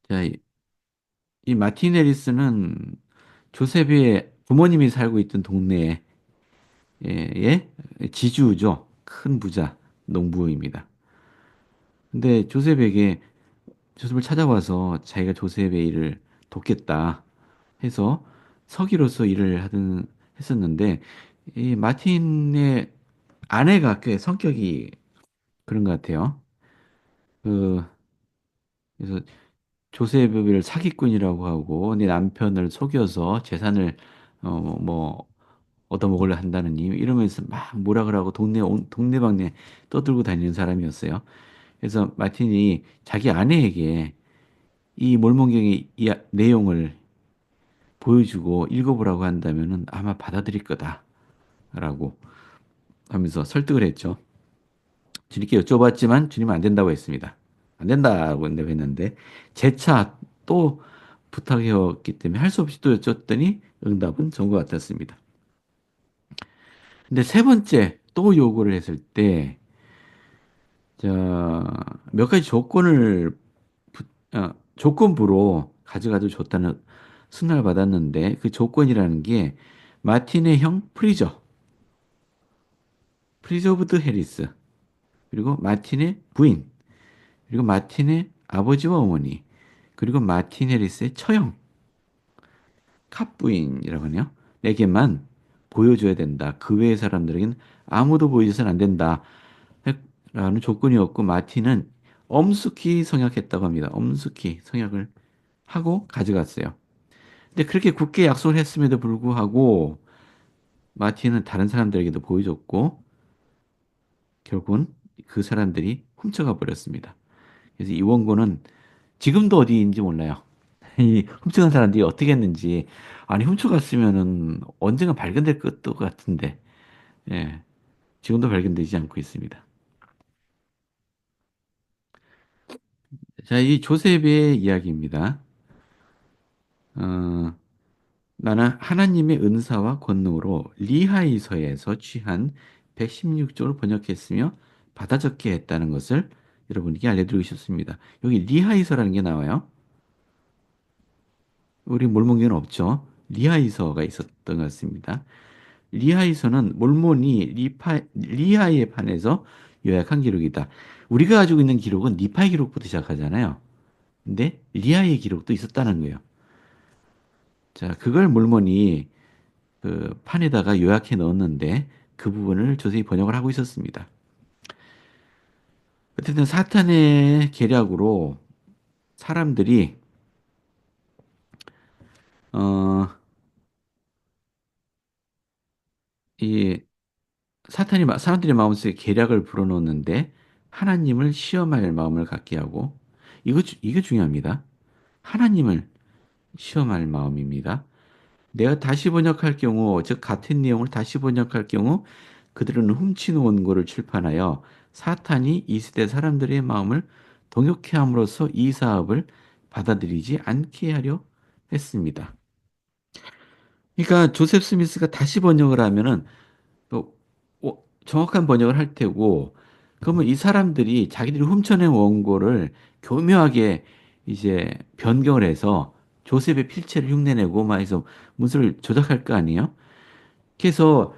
자, 이 마틴 해리스는 조셉의 부모님이 살고 있던 동네의 지주죠. 큰 부자, 농부입니다. 근데 조셉을 찾아와서 자기가 조셉의 일을 돕겠다 해서 서기로서 했었는데, 이 마틴의 아내가 꽤 성격이 그런 것 같아요. 그, 그래서 조셉을 사기꾼이라고 하고 내 남편을 속여서 재산을 뭐 얻어먹으려 한다느니 이러면서 막 뭐라 하고 동네방네 떠들고 다니는 사람이었어요. 그래서 마틴이 자기 아내에게 이 몰몬경의 내용을 보여주고 읽어보라고 한다면은 아마 받아들일 거다라고 하면서 설득을 했죠. 주님께 여쭤봤지만 주님은 안 된다고 했습니다. 안 된다고 했는데 재차 또 부탁해왔기 때문에 할 수 없이 또 여쭸더니 응답은 전과 같았습니다. 근데 세 번째 또 요구를 했을 때, 자, 몇 가지 조건부로 가져가도 좋다는 승낙을 받았는데 그 조건이라는 게 마틴의 형 프리저 오브 드 해리스, 그리고 마틴의 부인, 그리고 마틴의 아버지와 어머니, 그리고 마틴 해리스의 처형, 캅부인이라고 하네요. 에게만 보여줘야 된다. 그 외의 사람들에게는 아무도 보여줘서는 안 된다. 라는 조건이었고, 마틴은 엄숙히 성약했다고 합니다. 엄숙히 성약을 하고 가져갔어요. 근데 그렇게 굳게 약속을 했음에도 불구하고, 마틴은 다른 사람들에게도 보여줬고, 결국은 그 사람들이 훔쳐가 버렸습니다. 그래서 이 원고는 지금도 어디인지 몰라요. 이 훔쳐간 사람들이 어떻게 했는지. 아니, 훔쳐갔으면은 언젠가 발견될 것도 같은데, 예, 지금도 발견되지 않고 있습니다. 자, 이 조셉의 이야기입니다. 어, 나는 하나님의 은사와 권능으로 리하이서에서 취한 116쪽을 번역했으며 받아 적게 했다는 것을 여러분에게 알려드리고 싶습니다. 여기 리하이서라는 게 나와요. 우리 몰몬기는 없죠. 리하이서가 있었던 것 같습니다. 리하이서는 몰몬이 리하에 반해서 요약한 기록이다. 우리가 가지고 있는 기록은 니파의 기록부터 시작하잖아요. 근데 리하의 기록도 있었다는 거예요. 자, 그걸 몰몬이 그 판에다가 요약해 넣었는데 그 부분을 조세히 번역을 하고 있었습니다. 어쨌든 사탄의 계략으로 사람들이 어, 이 사람들의 마음속에 계략을 불어넣는데 하나님을 시험할 마음을 갖게 하고 이게 중요합니다. 하나님을 시험할 마음입니다. 내가 다시 번역할 경우, 즉 같은 내용을 다시 번역할 경우 그들은 훔친 원고를 출판하여 사탄이 이 시대 사람들의 마음을 동요케 함으로써 이 사업을 받아들이지 않게 하려 했습니다. 그러니까 조셉 스미스가 다시 번역을 하면은 또 정확한 번역을 할 테고, 그러면 이 사람들이 자기들이 훔쳐낸 원고를 교묘하게 이제 변경을 해서 조셉의 필체를 흉내내고 막 해서 문서를 조작할 거 아니에요? 그래서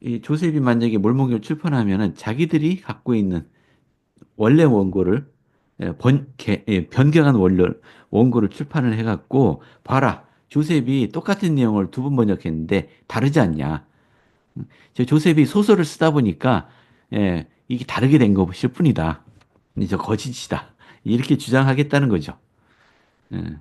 이 조셉이 만약에 몰몬기를 출판하면은 자기들이 갖고 있는 원래 원고를 변경한 원고를 출판을 해갖고 봐라, 조셉이 똑같은 내용을 두 번 번역했는데 다르지 않냐? 조셉이 소설을 쓰다 보니까 이게 다르게 된 것일 뿐이다. 이제 거짓이다. 이렇게 주장하겠다는 거죠. 예.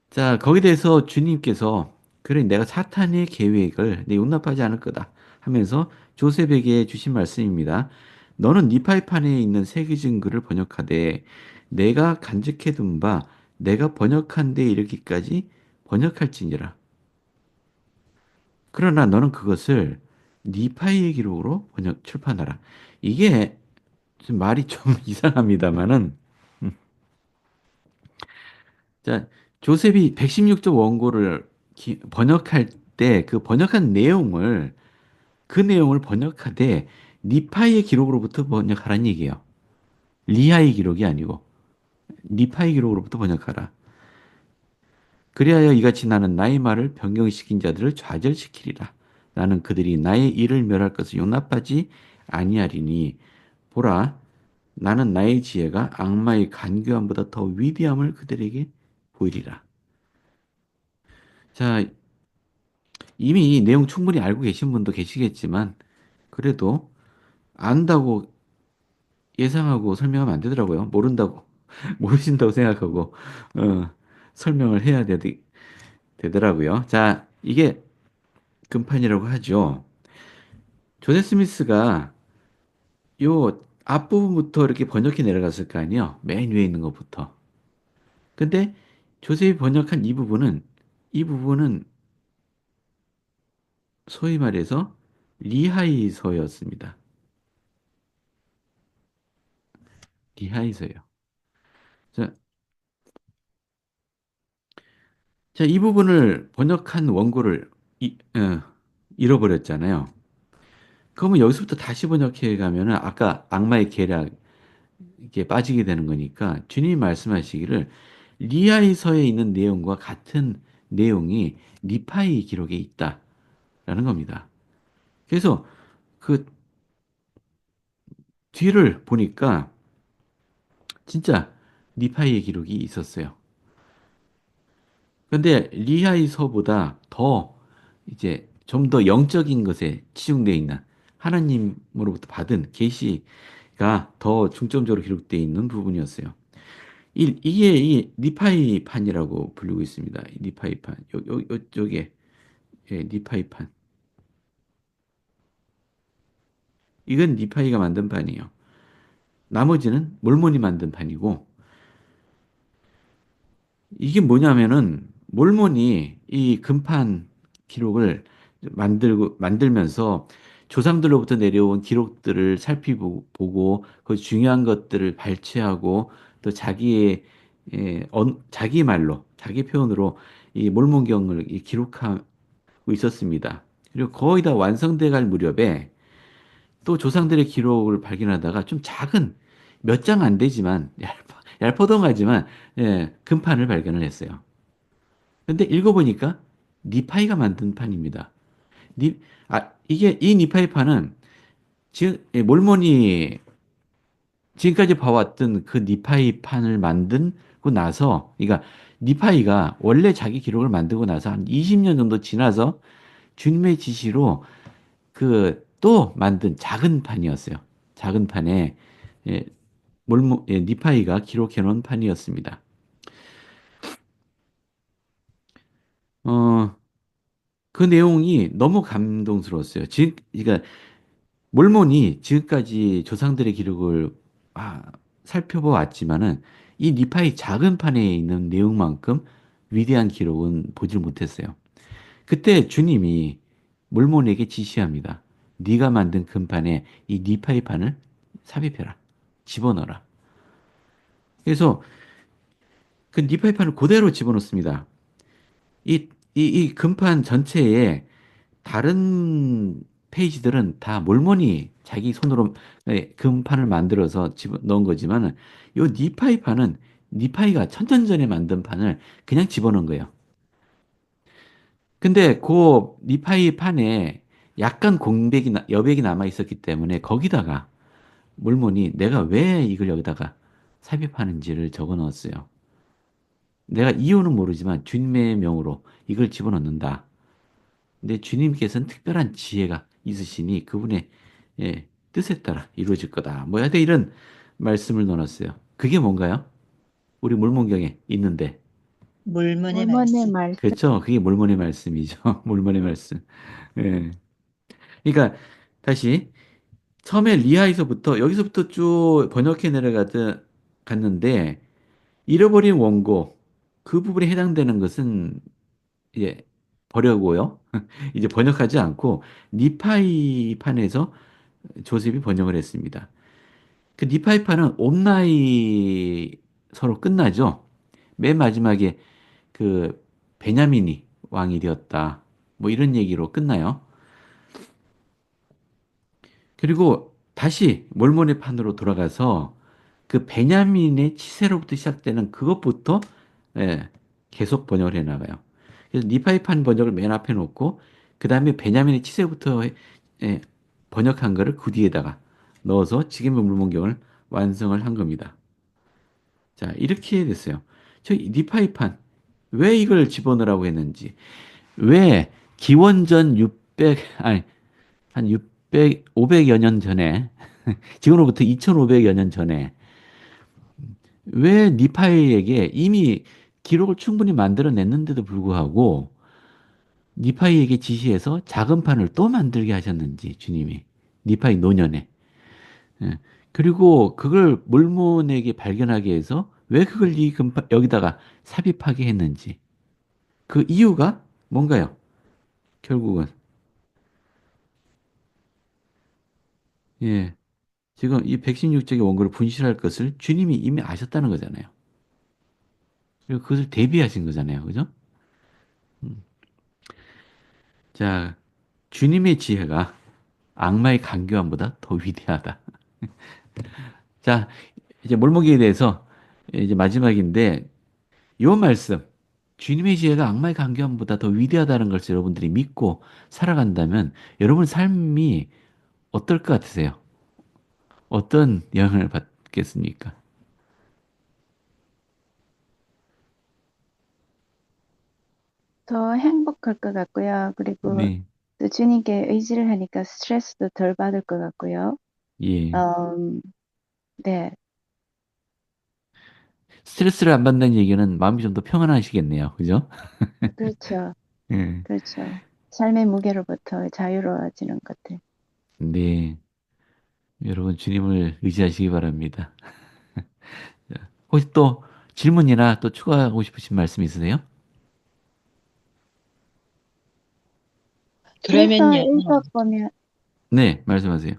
자, 거기에 대해서 주님께서 그래 내가 사탄의 계획을 내 용납하지 않을 거다 하면서 조셉에게 주신 말씀입니다. 너는 니파이판에 있는 세계 증거를 번역하되 내가 간직해 둔 바 내가 번역한 데 이르기까지 번역할지니라. 그러나 너는 그것을 니파이의 기록으로 번역 출판하라. 이게 좀 말이 좀 이상합니다만은 자, 조셉이 116쪽 원고를 번역할 때 그 번역한 내용을 그 내용을 번역하되 니파이의 기록으로부터 번역하라는 얘기예요. 리하의 기록이 아니고 니파의 기록으로부터 번역하라. 그리하여 이같이 나는 나의 말을 변경시킨 자들을 좌절시키리라. 나는 그들이 나의 일을 멸할 것을 용납하지 아니하리니 보라 나는 나의 지혜가 악마의 간교함보다 더 위대함을 그들에게 보이리라. 자, 이미 이 내용 충분히 알고 계신 분도 계시겠지만 그래도 안다고 예상하고 설명하면 안 되더라고요. 모른다고 모르신다고 생각하고 설명을 해야 되더라고요. 자, 이게 금판이라고 하죠. 조세 스미스가 요 앞부분부터 이렇게 번역해 내려갔을 거 아니에요. 맨 위에 있는 것부터. 근데 조세이 번역한 이 부분은 소위 말해서 리하이서였습니다. 리하이서요. 자, 이 부분을 번역한 원고를 잃어버렸잖아요. 그러면 여기서부터 다시 번역해 가면은 아까 악마의 계략 이게 빠지게 되는 거니까 주님이 말씀하시기를 리하이서에 있는 내용과 같은 내용이 니파이 기록에 있다라는 겁니다. 그래서 그 뒤를 보니까 진짜 니파이의 기록이 있었어요. 근데 리하이서보다 더 이제 좀 더 영적인 것에 치중되어 있는 하나님으로부터 받은 계시가 더 중점적으로 기록되어 있는 부분이었어요. 이게 이 니파이판이라고 부르고 있습니다. 이 니파이판. 요쪽에 니파이판. 이건 니파이가 만든 판이에요. 나머지는 몰몬이 만든 판이고 이게 뭐냐면은 몰몬이 이 금판 기록을 만들면서 조상들로부터 내려온 기록들을 살피고 보고 그 중요한 것들을 발췌하고 또 자기의 자기 말로, 자기 표현으로 이 몰몬경을 기록하고 있었습니다. 그리고 거의 다 완성돼 갈 무렵에 또 조상들의 기록을 발견하다가 좀 작은 몇 장 안 되지만 얄퍼덩하지만 금판을 발견을 했어요. 근데 읽어보니까 니파이가 만든 판입니다. 이게 이 니파이 판은 지금 몰몬이 지금까지 봐왔던 그 니파이 판을 만들고 나서, 그러니까 니파이가 원래 자기 기록을 만들고 나서 한 20년 정도 지나서 주님의 지시로 그 또 만든 작은 판이었어요. 작은 판에 예, 니파이가 기록해 놓은 판이었습니다. 어, 그 내용이 너무 감동스러웠어요. 그러니까 몰몬이 지금까지 조상들의 기록을 아, 살펴보았지만은 이 니파의 작은 판에 있는 내용만큼 위대한 기록은 보질 못했어요. 그때 주님이 몰몬에게 지시합니다. 네가 만든 금판에 이 니파의 판을 삽입해라. 집어넣어라. 그래서 그 니파의 판을 그대로 집어넣습니다. 이 금판 전체에 다른 페이지들은 다 몰몬이 자기 손으로 금판을 만들어서 집어넣은 거지만 요 니파이 판은 니파이가 천년전에 만든 판을 그냥 집어넣은 거예요. 근데 그 니파이 판에 약간 여백이 남아 있었기 때문에 거기다가 몰몬이 내가 왜 이걸 여기다가 삽입하는지를 적어 넣었어요. 내가 이유는 모르지만 주님의 명으로 이걸 집어넣는다. 근데 주님께서는 특별한 지혜가 있으시니 그분의 뜻에 따라 이루어질 거다. 뭐 하여튼 이런 말씀을 넣어놨어요. 그게 뭔가요? 우리 몰몬경에 있는데. 물문의 몰몬의 말씀. 말씀. 그렇죠? 그게 몰몬의 말씀이죠. 몰몬의 말씀. 예. 그러니까 다시 처음에 리하에서부터 여기서부터 쭉 번역해 갔는데 잃어버린 원고 그 부분에 해당되는 것은 이제 버려고요. 이제 번역하지 않고 니파이 판에서 조셉이 번역을 했습니다. 그 니파이 판은 옴나이 서로 끝나죠. 맨 마지막에 그 베냐민이 왕이 되었다. 뭐 이런 얘기로 끝나요. 그리고 다시 몰몬의 판으로 돌아가서 그 베냐민의 치세로부터 시작되는 그것부터 예, 계속 번역을 해 나가요. 그래서 니파이판 번역을 맨 앞에 놓고 그 다음에 베냐민의 치세부터 예, 번역한 거를 그 뒤에다가 넣어서 지금의 물문경을 완성을 한 겁니다. 자, 이렇게 됐어요. 저 니파이판 왜 이걸 집어넣으라고 했는지, 왜 기원전 600 아니 한 600, 500여 년 전에 지금으로부터 2500여 년 전에 왜 니파이에게 이미 기록을 충분히 만들어냈는데도 불구하고 니파이에게 지시해서 작은 판을 또 만들게 하셨는지 주님이 니파이 노년에 예. 그리고 그걸 몰몬에게 발견하게 해서 왜 그걸 여기다가 삽입하게 했는지 그 이유가 뭔가요? 결국은 예 지금 이 116쪽의 원고를 분실할 것을 주님이 이미 아셨다는 거잖아요. 그리고 그것을 대비하신 거잖아요. 그죠? 자, 주님의 지혜가 악마의 강교함보다 더 위대하다. 자, 이제 몰목에 대해서 이제 마지막인데, 이 말씀, 주님의 지혜가 악마의 강교함보다 더 위대하다는 것을 여러분들이 믿고 살아간다면, 여러분 삶이 어떨 것 같으세요? 어떤 영향을 받겠습니까? 더 행복할 것 같고요. 그리고 네, 또 주님께 의지를 하니까 스트레스도 덜 받을 것 같고요. 예. 네, 스트레스를 안 받는 얘기는 마음이 좀 더 평안하시겠네요. 그죠? 그렇죠. 예. 그렇죠. 삶의 무게로부터 자유로워지는 것들. 네. 여러분 주님을 의지하시기 바랍니다. 혹시 또 질문이나 또 추가하고 싶으신 말씀 있으세요? 해서 그러면요. 읽어보면, 네, 말씀하세요.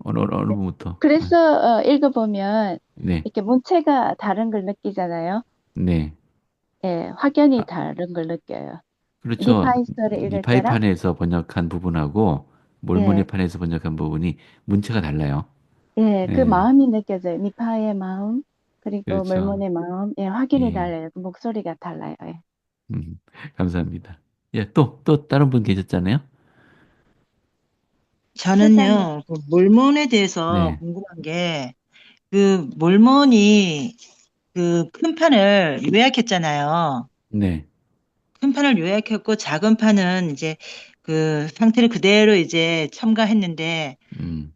어느 부분부터? 그래서 읽어보면 네, 이렇게 문체가 다른 걸 느끼잖아요. 네. 예, 확연히 아, 다른 걸 느껴요. 그렇죠. 리파이스를 읽을 때랑 리파이판에서 번역한 부분하고 예, 몰모니판에서 번역한 부분이 문체가 달라요. 예, 그 예, 마음이 느껴져요. 니파의 마음 그리고 그렇죠. 멀몬의 마음, 예, 확연히 예, 달라요. 그 목소리가 달라요. 예. 감사합니다. 예, 또 다른 분 계셨잖아요. 세상에, 저는요, 그 몰몬에 대해서 네, 궁금한 게, 그 몰몬이 그 큰 판을 요약했잖아요. 네, 큰 판을 요약했고 작은 판은 이제 그 상태를 그대로 이제 첨가했는데 음,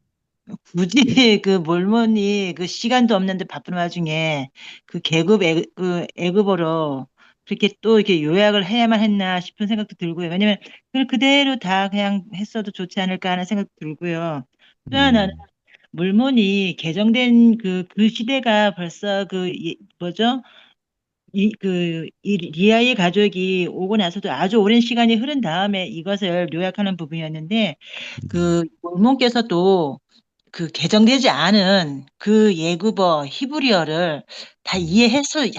굳이 그 몰몬이 그 시간도 없는데 바쁜 와중에 그 그 애굽어로 그렇게 또 이렇게 요약을 해야만 했나 싶은 생각도 들고요. 왜냐면 그걸 그대로 다 그냥 했어도 좋지 않을까 하는 생각도 들고요. 또 하나는 음, 몰몬이 개정된 그 시대가 벌써 뭐죠? 이 리아의 가족이 오고 나서도 아주 오랜 시간이 흐른 다음에 이것을 요약하는 부분이었는데, 음, 그 몰몬께서도 그 개정되지 않은 그 예국어 히브리어를 다 음,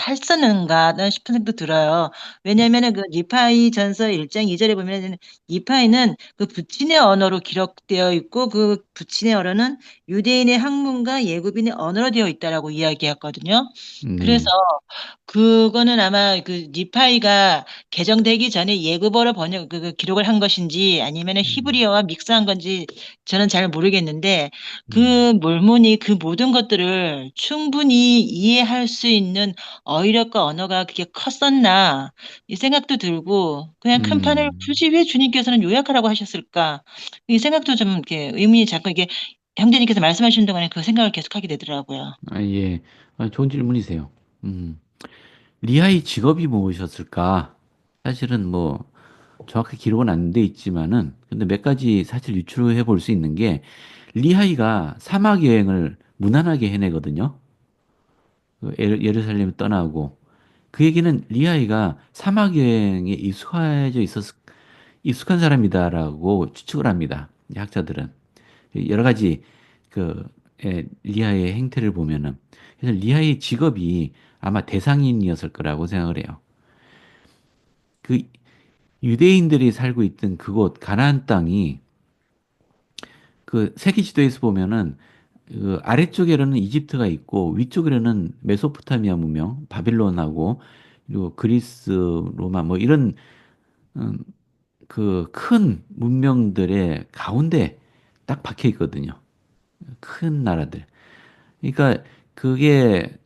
했었는가 싶은 생각도 들어요. 왜냐면은 그 니파이 전서 1장 2절에 보면은 니파이는 그 부친의 언어로 기록되어 있고 그 부친의 언어는 유대인의 학문과 예굽인의 언어로 되어 있다라고 이야기했거든요. 그래서 네, 그거는 아마 그 니파이가 개정되기 전에 예굽어로 그 기록을 한 것인지 아니면은 음, 히브리어와 믹스한 건지 저는 잘 모르겠는데 음, 그 몰몬이 그 모든 것들을 충분히 이해할 수 있는 어휘력과 언어가 그게 컸었나 이 생각도 들고 그냥 큰 판을 음. 굳이 왜 주님께서는 요약하라고 하셨을까 이 생각도 좀 이렇게 의문이 자꾸 이게 형제님께서 말씀하시는 동안에 그 생각을 계속하게 되더라고요. 예, 좋은 질문이세요. 리아의 직업이 무엇이었을까? 사실은 뭐 정확히 기록은 안 돼 있지만은 근데 몇 가지 사실 유추해 볼 수 있는 게 리하이가 사막 여행을 무난하게 해내거든요. 예루살렘 떠나고 그 얘기는 리하이가 사막 여행에 익숙한 사람이다라고 추측을 합니다. 이 학자들은 여러 가지 그 리하의 행태를 보면은 그래서 리하의 직업이 아마 대상인이었을 거라고 생각을 해요. 그 유대인들이 살고 있던 그곳 가나안 땅이 그 세계 지도에서 보면은 그 아래쪽에는 이집트가 있고 위쪽에는 메소포타미아 문명, 바빌론하고 그리고 그리스, 로마 뭐 이런 그 큰 문명들의 가운데 딱 박혀 있거든요. 큰 나라들. 그러니까 그게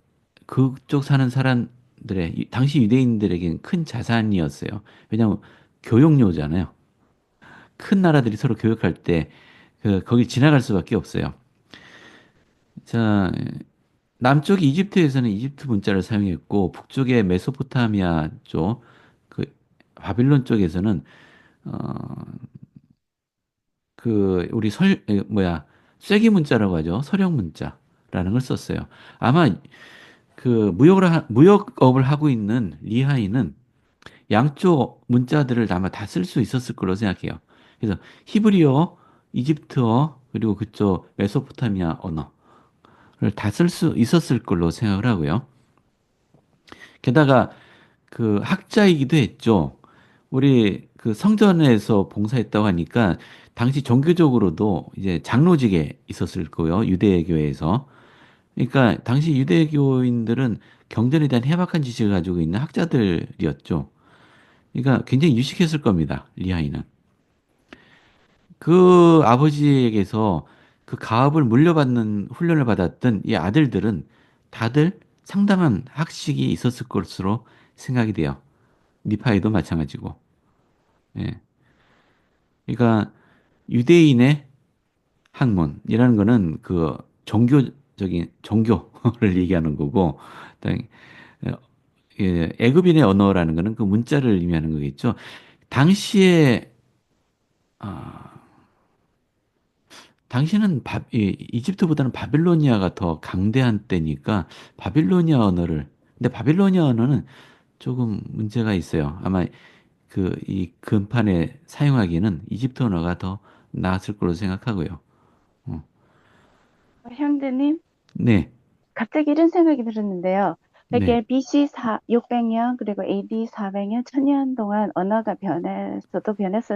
그쪽 사는 사람들의 당시 유대인들에게는 큰 자산이었어요. 왜냐하면 교역료잖아요. 큰 나라들이 서로 교역할 때 거길 지나갈 수밖에 없어요. 자, 남쪽 이집트에서는 이집트 문자를 사용했고 북쪽의 메소포타미아 쪽, 그 바빌론 쪽에서는 어, 그 우리 쐐기 문자라고 하죠. 서령 문자라는 걸 썼어요. 아마 그 무역업을 하고 있는 리하이는 양쪽 문자들을 아마 다 쓸 수 있었을 걸로 생각해요. 그래서 히브리어, 이집트어, 그리고 그쪽 메소포타미아 언어를 다 쓸 수 있었을 걸로 생각을 하고요. 게다가 그 학자이기도 했죠. 우리 그 성전에서 봉사했다고 하니까 당시 종교적으로도 이제 장로직에 있었을 거예요. 유대교회에서. 그러니까 당시 유대교인들은 경전에 대한 해박한 지식을 가지고 있는 학자들이었죠. 그러니까 굉장히 유식했을 겁니다. 리하이는. 그 아버지에게서 그 가업을 물려받는 훈련을 받았던 이 아들들은 다들 상당한 학식이 있었을 것으로 생각이 돼요. 니파이도 마찬가지고. 예. 그러니까 유대인의 학문이라는 거는 그 종교적인 종교를 얘기하는 거고, 그다음에, 어, 애굽인의 언어라는 거는 그 문자를 의미하는 거겠죠. 당시에 아, 당시는 이집트보다는 바빌로니아가 더 강대한 때니까 바빌로니아 언어를 근데 바빌로니아 언어는 조금 문제가 있어요. 아마 그 이 근판에 사용하기에는 이집트 언어가 더 나았을 걸로 생각하고요. 어. 형제님, 네, 갑자기 이런 생각이 들었는데요. 네, 이게 BC 600년 그리고 AD 400년, 1000년 동안 언어가 변했을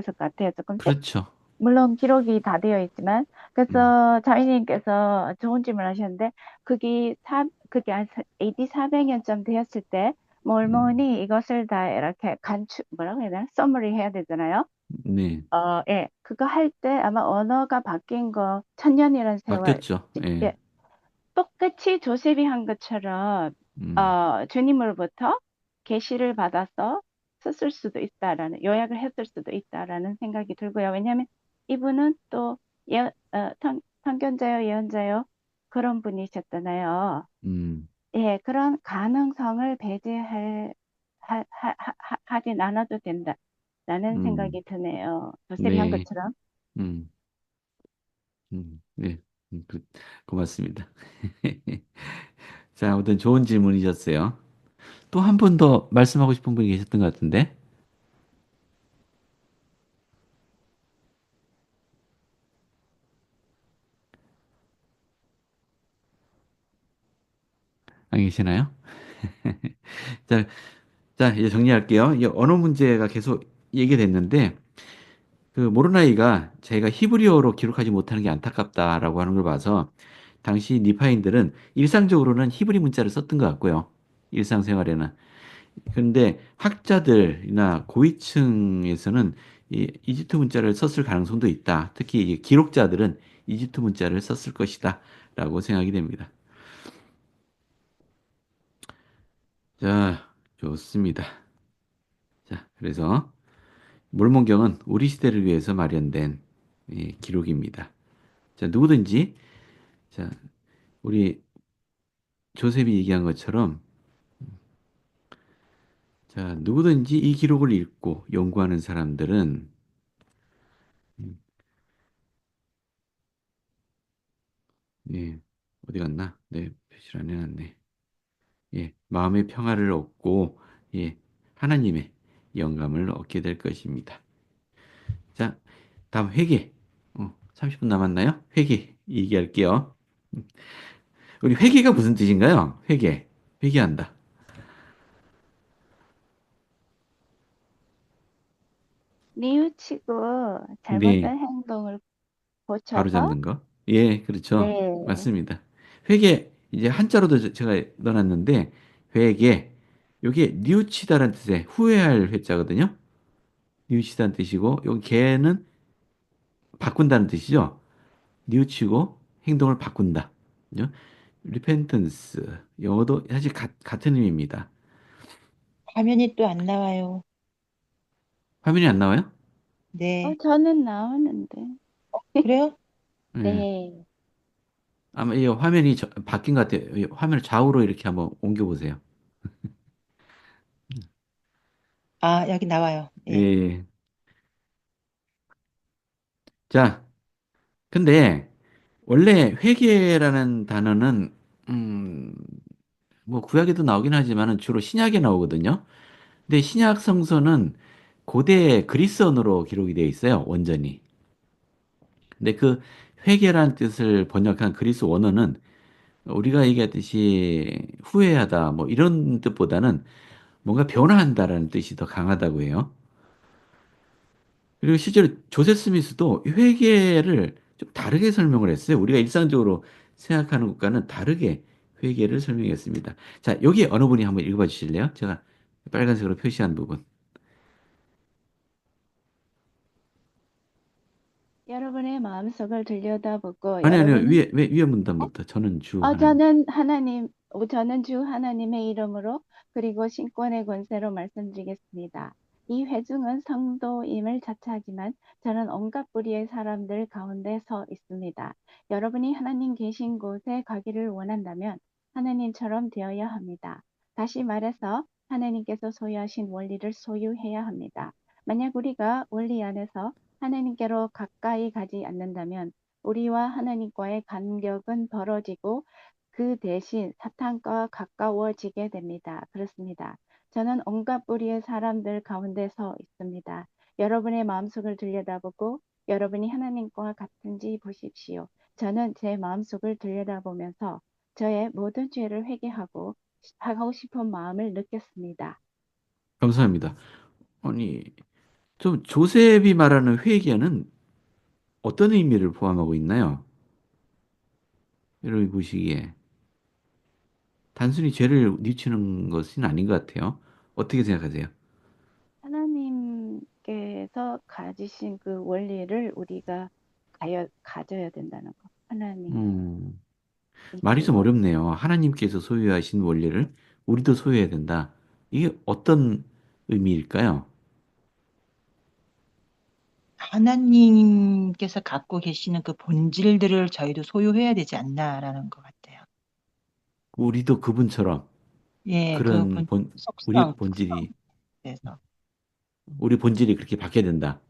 것 같아요. 조금씩. 그렇죠. 물론 기록이 다 되어 있지만, 음, 그래서 자매님께서 좋은 질문 하셨는데, 그게 AD 400년쯤 되었을 때, 음, 몰몬이 이것을 다 이렇게 뭐라고 해야 되나? 서머리 해야 되잖아요. 네, 예. 그거 할 때 아마 언어가 바뀐 거, 1000년이라는 세월, 바뀌었죠. 예, 예, 똑같이 조셉이 한 것처럼, 음, 주님으로부터 계시를 받아서 썼을 수도 있다라는, 요약을 했을 수도 있다라는 생각이 들고요. 왜냐하면 이분은 또 선견자요, 예언자요, 그런 분이셨잖아요. 음, 예, 그런 가능성을 하진 않아도 된다라는 음, 생각이 드네요. 조셉이 한 네, 것처럼. 네, 그, 고맙습니다. 자, 아무튼 좋은 질문이셨어요. 또 한 분 더 말씀하고 싶은 분이 계셨던 것 같은데, 안 계시나요? 자, 자, 이제 정리할게요. 이 언어 문제가 계속 얘기됐는데, 그 모로나이가 자기가 히브리어로 기록하지 못하는 게 안타깝다라고 하는 걸 봐서 당시 니파인들은 일상적으로는 히브리 문자를 썼던 것 같고요. 일상생활에는. 그런데 학자들이나 고위층에서는 이 이집트 문자를 썼을 가능성도 있다. 특히 이 기록자들은 이집트 문자를 썼을 것이다라고 생각이 됩니다. 자, 좋습니다. 자, 그래서 몰몬경은 우리 시대를 위해서 마련된 기록입니다. 자, 누구든지 자, 우리 조셉이 얘기한 것처럼 자, 누구든지 이 기록을 읽고 연구하는 사람들은 음, 예, 어디 갔나? 네, 표시를 안 해놨네. 예, 마음의 평화를 얻고 예, 하나님의 영감을 얻게 될 것입니다. 자, 다음 회개. 30분 남았나요? 회개 얘기할게요. 우리 회개가 무슨 뜻인가요? 회개. 회개한다. 뉘우치고 네, 잘못된 행동을 바로 고쳐서, 잡는 거. 예, 그렇죠. 네, 맞습니다. 회개, 이제 한자로도 제가 넣어놨는데, 회개, 요게 뉘우치다라는 뜻의 후회할 회자거든요. 뉘우치다는 뜻이고, 여기 개는 바꾼다는 뜻이죠. 뉘우치고 행동을 바꾼다. 그죠? repentance, 영어도 사실 같은 의미입니다. 화면이 또 안 나와요. 화면이 안 나와요? 네. 저는 나오는데. 그래요? 예. 네. 아마 이 화면이 바뀐 것 같아요. 이 화면을 좌우로 이렇게 한번 옮겨보세요. 아, 여기 나와요. 예. 예. 자, 근데 원래 회개라는 단어는 음, 뭐 구약에도 나오긴 하지만은 주로 신약에 나오거든요. 근데 신약 성서는 고대 그리스어로 기록이 되어 있어요, 원전이. 근데 그 회개라는 뜻을 번역한 그리스 원어는 우리가 얘기했듯이 후회하다 뭐 이런 뜻보다는 뭔가 변화한다라는 뜻이 더 강하다고 해요. 그리고 실제로 조셉 스미스도 회계를 좀 다르게 설명을 했어요. 우리가 일상적으로 생각하는 것과는 다르게 회계를 설명했습니다. 자, 여기 어느 분이 한번 읽어봐 주실래요? 제가 빨간색으로 표시한 부분. 여러분의 마음속을 들여다보고 아니, 아니요. 여러분이 위에 문단부터. 저는 주 하나님. 저는 주 하나님의 이름으로 그리고 신권의 권세로 말씀드리겠습니다. 이 회중은 성도임을 자처하지만 저는 온갖 뿌리의 사람들 가운데 서 있습니다. 여러분이 하나님 계신 곳에 가기를 원한다면 하나님처럼 되어야 합니다. 다시 말해서 하나님께서 소유하신 원리를 소유해야 합니다. 만약 우리가 원리 안에서 하나님께로 가까이 가지 않는다면 우리와 하나님과의 간격은 벌어지고 그 대신 사탄과 가까워지게 됩니다. 그렇습니다. 저는 온갖 뿌리의 사람들 가운데 서 있습니다. 여러분의 마음속을 들여다보고 여러분이 하나님과 같은지 보십시오. 저는 제 마음속을 들여다보면서 저의 모든 죄를 회개하고 하고 싶은 마음을 느꼈습니다. 감사합니다. 아니, 좀 조셉이 말하는 회개는 어떤 의미를 포함하고 있나요? 여러분이 보시기에 단순히 죄를 뉘우치는 것은 아닌 것 같아요. 어떻게 생각하세요? 하나님께서 가지신 그 원리를 우리가 가져야 된다는 거. 하나님 음, 말이 좀 이치로. 어렵네요. 하나님께서 소유하신 원리를 우리도 소유해야 된다. 이게 어떤 의미일까요? 하나님께서 갖고 계시는 그 본질들을 저희도 소유해야 되지 않나라는 것 같아요. 우리도 그분처럼 예, 그 그런 우리 속성, 본질이 특성에서. 우리 본질이 그렇게 바뀌어야 된다.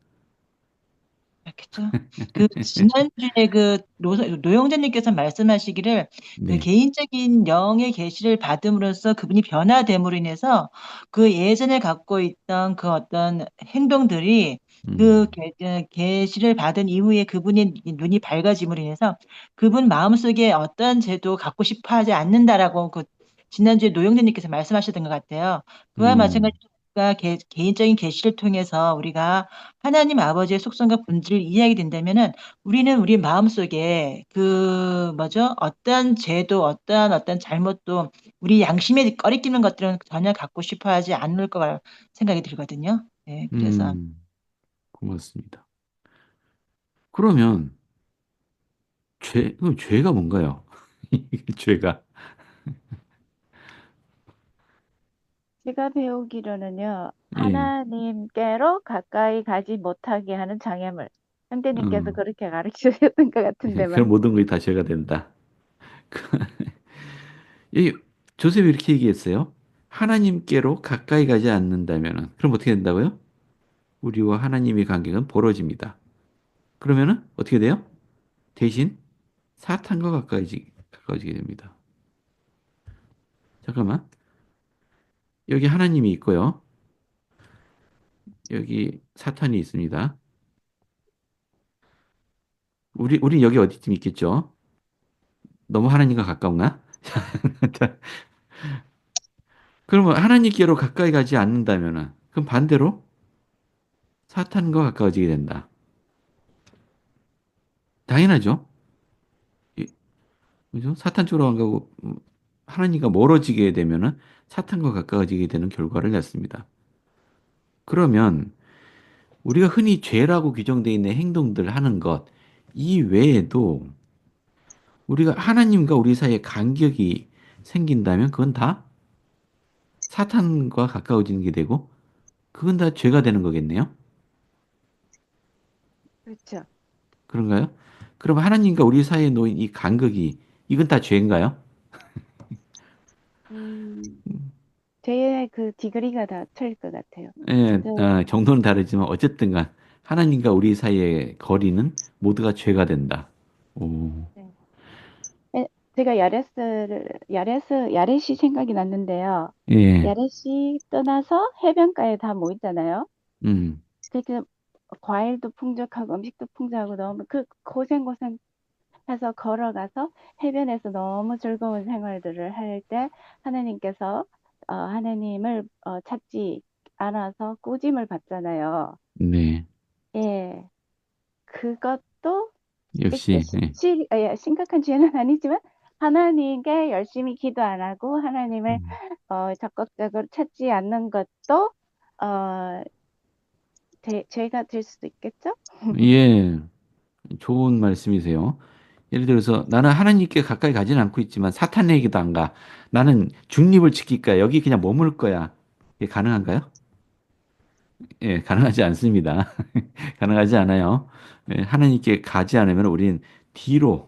그렇겠죠. 그 지난주에 그 노영자님께서 말씀하시기를 그 네. 개인적인 영의 계시를 받음으로써 그분이 변화됨으로 인해서 그 예전에 갖고 있던 그 어떤 행동들이 그 음, 계시를 받은 이후에 그분의 눈이 밝아짐으로 인해서 그분 마음속에 어떤 죄도 갖고 싶어 하지 않는다라고 그 지난주에 노영자님께서 말씀하셨던 것 같아요. 그와 음, 마찬가지로 우리가 개인적인 계시를 통해서 우리가 하나님 아버지의 속성과 본질을 이해하게 된다면은 우리는 우리 마음속에 그 뭐죠? 어떤 죄도 어떤 잘못도 우리 양심에 꺼리끼는 것들은 전혀 갖고 싶어 하지 않을 거라 생각이 들거든요. 예, 그래서 음, 고맙습니다. 그러면 그럼 죄가 뭔가요? 죄가. 제가 배우기로는요, 예. 하나님께로 가까이 가지 못하게 하는 장애물. 형제님께서 음, 그렇게 가르쳐 주셨던 것 같은데 그럼 말이에요. 모든 것이 다 죄가 된다. 이 조셉이 이렇게 얘기했어요. 하나님께로 가까이 가지 않는다면은 그럼 어떻게 된다고요? 우리와 하나님의 관계는 벌어집니다. 그러면은 어떻게 돼요? 대신 사탄과 가까워지게 됩니다. 잠깐만. 여기 하나님이 있고요. 여기 사탄이 있습니다. 우리 여기 어디쯤 있겠죠? 너무 하나님과 가까운가? 자, 그러면 하나님께로 가까이 가지 않는다면은 그럼 반대로 사탄과 가까워지게 된다. 당연하죠. 이- 그죠? 사탄 쪽으로 안 가고 하나님과 멀어지게 되면은 사탄과 가까워지게 되는 결과를 냈습니다. 그러면 우리가 흔히 죄라고 규정되어 있는 행동들 하는 것 이외에도 우리가 하나님과 우리 사이에 간격이 생긴다면 그건 다 사탄과 가까워지는 게 되고 그건 다 죄가 되는 거겠네요. 그렇죠. 그런가요? 그럼 하나님과 우리 사이에 놓인 이 간극이 이건 다 죄인가요? 음, 죄의 그 디그리가 다 틀릴 것 같아요. 예, 저, 정도는 다르지만 어쨌든 간 하나님과 우리 사이의 거리는 모두가 죄가 된다. 오, 네. 제가 야렛이 생각이 났는데요. 예, 야렛이 떠나서 해변가에 다 모이잖아요. 음, 그렇게 과일도 풍족하고 음식도 풍족하고 너무 그 고생고생 해서 걸어가서 해변에서 너무 즐거운 생활들을 할 때 하나님께서 하나님을 찾지 않아서 꾸짐을 받잖아요. 네, 예, 그것도 역시, 예. 심각한 죄는 아니지만 하나님께 열심히 기도 안 하고 하나님을 음. 적극적으로 찾지 않는 것도 어, 죄가 될 수도 있겠죠? 예, 좋은 말씀이세요. 예를 들어서 나는 하나님께 가까이 가지는 않고 있지만 사탄에게도 안 가. 나는 중립을 지킬 거야. 여기 그냥 머물 거야. 이게 가능한가요? 예, 가능하지 않습니다. 가능하지 않아요. 예, 하나님께 가지 않으면 우린 뒤로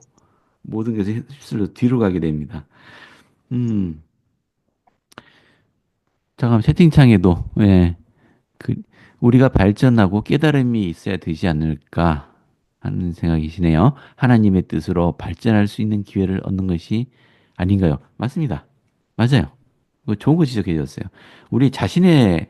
모든 것을 휩쓸려 뒤로 가게 됩니다. 음, 잠깐 채팅창에도 예, 그 우리가 발전하고 깨달음이 있어야 되지 않을까 하는 생각이시네요. 하나님의 뜻으로 발전할 수 있는 기회를 얻는 것이 아닌가요? 맞습니다. 맞아요. 그거 좋은 거 지적해 주셨어요. 우리 자신의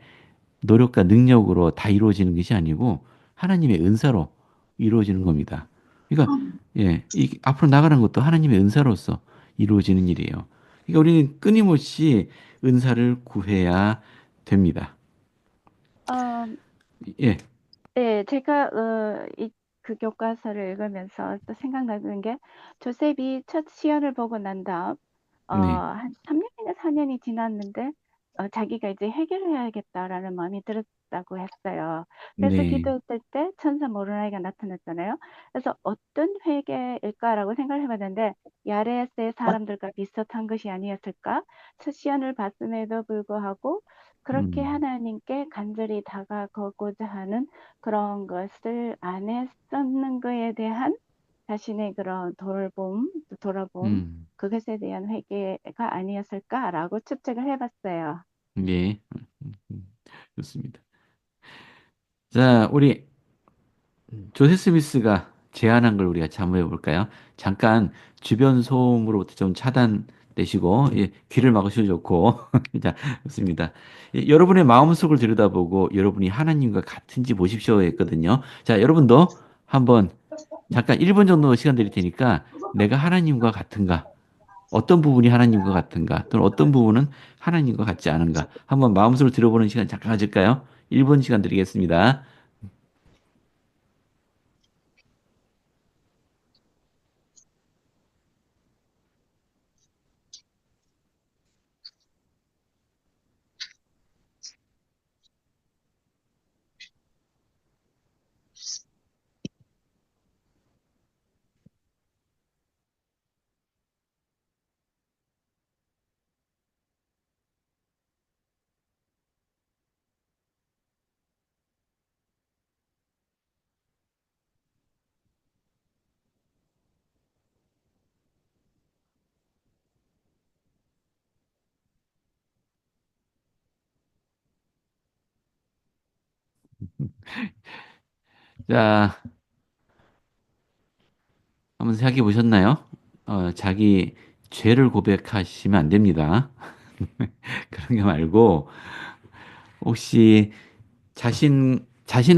노력과 능력으로 다 이루어지는 것이 아니고 하나님의 은사로 이루어지는 겁니다. 그러니까 앞으로 나가는 것도 하나님의 은사로서 이루어지는 일이에요. 그러니까 우리는 끊임없이 은사를 구해야 됩니다. 어, 예, 네, 제가 그 교과서를 읽으면서 또 생각나는 게 조셉이 첫 시연을 보고 난 다음 네, 한 3년인가 4년이 지났는데 자기가 이제 해결해야겠다라는 마음이 들었다고 했어요. 그래서 네, 기도했을 때 천사 모르나이가 나타났잖아요. 그래서 어떤 회개일까라고 생각을 해봤는데 야레스의 사람들과 비슷한 것이 아니었을까? 첫 시연을 봤음에도 불구하고 그렇게 음, 하나님께 간절히 다가가고자 하는 그런 것을 안 했었는 거에 대한 자신의 그런 돌아봄, 음, 그것에 대한 회개가 아니었을까라고 추측을 해봤어요. 예, 좋습니다. 자, 우리 조세 스미스가 제안한 걸 우리가 참여해 볼까요? 잠깐 주변 소음으로부터 좀 차단되시고 귀를 막으셔도 좋고 자, 좋습니다. 여러분의 마음속을 들여다보고 여러분이 하나님과 같은지 보십시오 했거든요. 자, 여러분도 한번 잠깐 1분 정도 시간 드릴 테니까 내가 하나님과 같은가? 어떤 부분이 하나님과 같은가? 또는 어떤 부분은 하나님과 같지 않은가? 한번 마음속을 들어보는 시간 잠깐 가질까요? 1분 시간 드리겠습니다. 자, 한번 생각해 보셨나요? 자기 죄를 고백하시면 안 됩니다. 그런 게 말고, 혹시 자신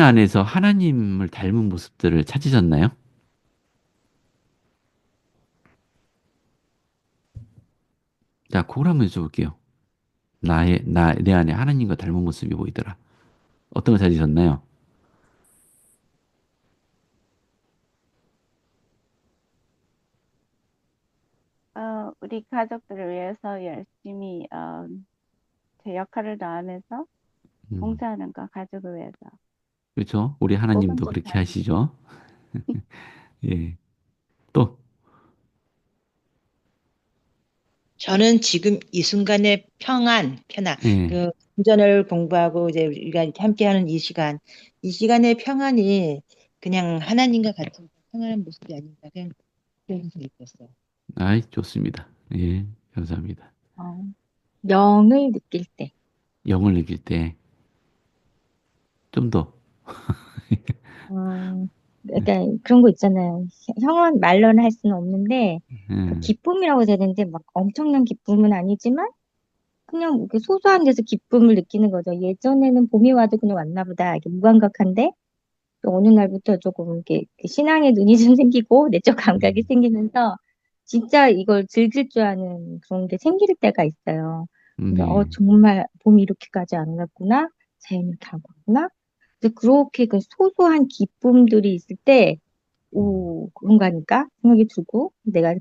안에서 하나님을 닮은 모습들을 찾으셨나요? 자, 그걸 한번 여쭤볼게요. 내 안에 하나님과 닮은 모습이 보이더라. 어떤 걸 찾으셨나요? 우리 가족들을 위해서 열심히 제 역할을 다하면서 음, 봉사하는 거, 가족을 위해서. 그렇죠. 우리 그건 하나님도 좀 그렇게 다르죠. 하시죠. 예. 또, 저는 지금 이 순간의 편안, 예. 그 운전을 공부하고 이제 우리가 이렇게 함께하는 이 시간의 평안이 그냥 하나님과 같은 평안한 모습이 아닌가 그냥 그런 생각이 들었어요. 아이, 좋습니다. 예. 감사합니다. 어, 영을 느낄 때. 영을 느낄 때, 좀 더, 그러니까 그런 거 있잖아요. 형은 말로는 할 수는 없는데, 그 예. 기쁨이라고 해야 되는데, 막 엄청난 기쁨은 아니지만, 그냥 이렇게 소소한 데서 기쁨을 느끼는 거죠. 예전에는 봄이 와도 그냥 왔나 보다. 이렇게 무감각한데, 또 어느 날부터 조금 이렇게 신앙의 눈이 좀 생기고, 내적 감각이 음, 생기면서, 진짜 이걸 즐길 줄 아는 그런 게 생길 때가 있어요. 그래서, 네. 정말 봄이 이렇게까지 안 왔구나. 자연이 이렇게 하고 있구나. 근데 그렇게 그 소소한 기쁨들이 있을 때, 음, 오, 그런가 하니까 생각이 들고, 내가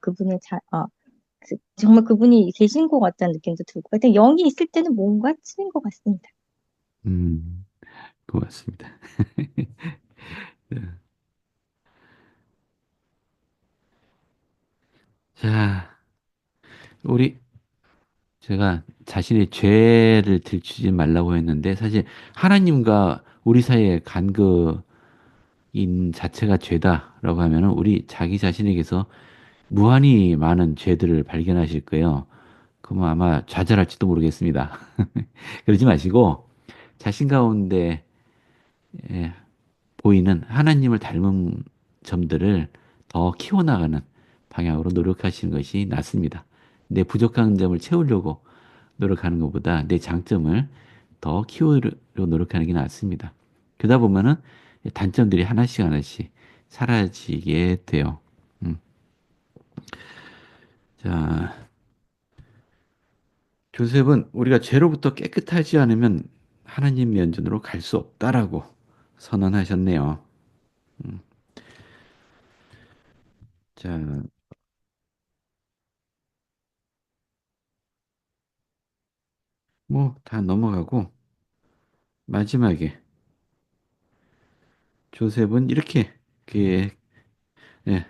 정말 그분이 계신 것 같다는 느낌도 들고, 하여튼 영이 있을 때는 뭔가 치는 것 같습니다. 음, 고맙습니다. 자, 우리 제가 자신의 죄를 들추지 말라고 했는데 사실 하나님과 우리 사이의 간극인 자체가 죄다라고 하면은 우리 자기 자신에게서 무한히 많은 죄들을 발견하실 거예요. 그러면 아마 좌절할지도 모르겠습니다. 그러지 마시고 자신 가운데 예, 보이는 하나님을 닮은 점들을 더 키워나가는 방향으로 노력하시는 것이 낫습니다. 내 부족한 점을 채우려고 노력하는 것보다 내 장점을 더 키우려고 노력하는 게 낫습니다. 그러다 보면은 단점들이 하나씩 하나씩 사라지게 돼요. 음. 자, 조셉은 우리가 죄로부터 깨끗하지 않으면 하나님 면전으로 갈 수 없다라고 선언하셨네요. 음. 자, 뭐 다 넘어가고 마지막에 조셉은 이렇게 그, 예,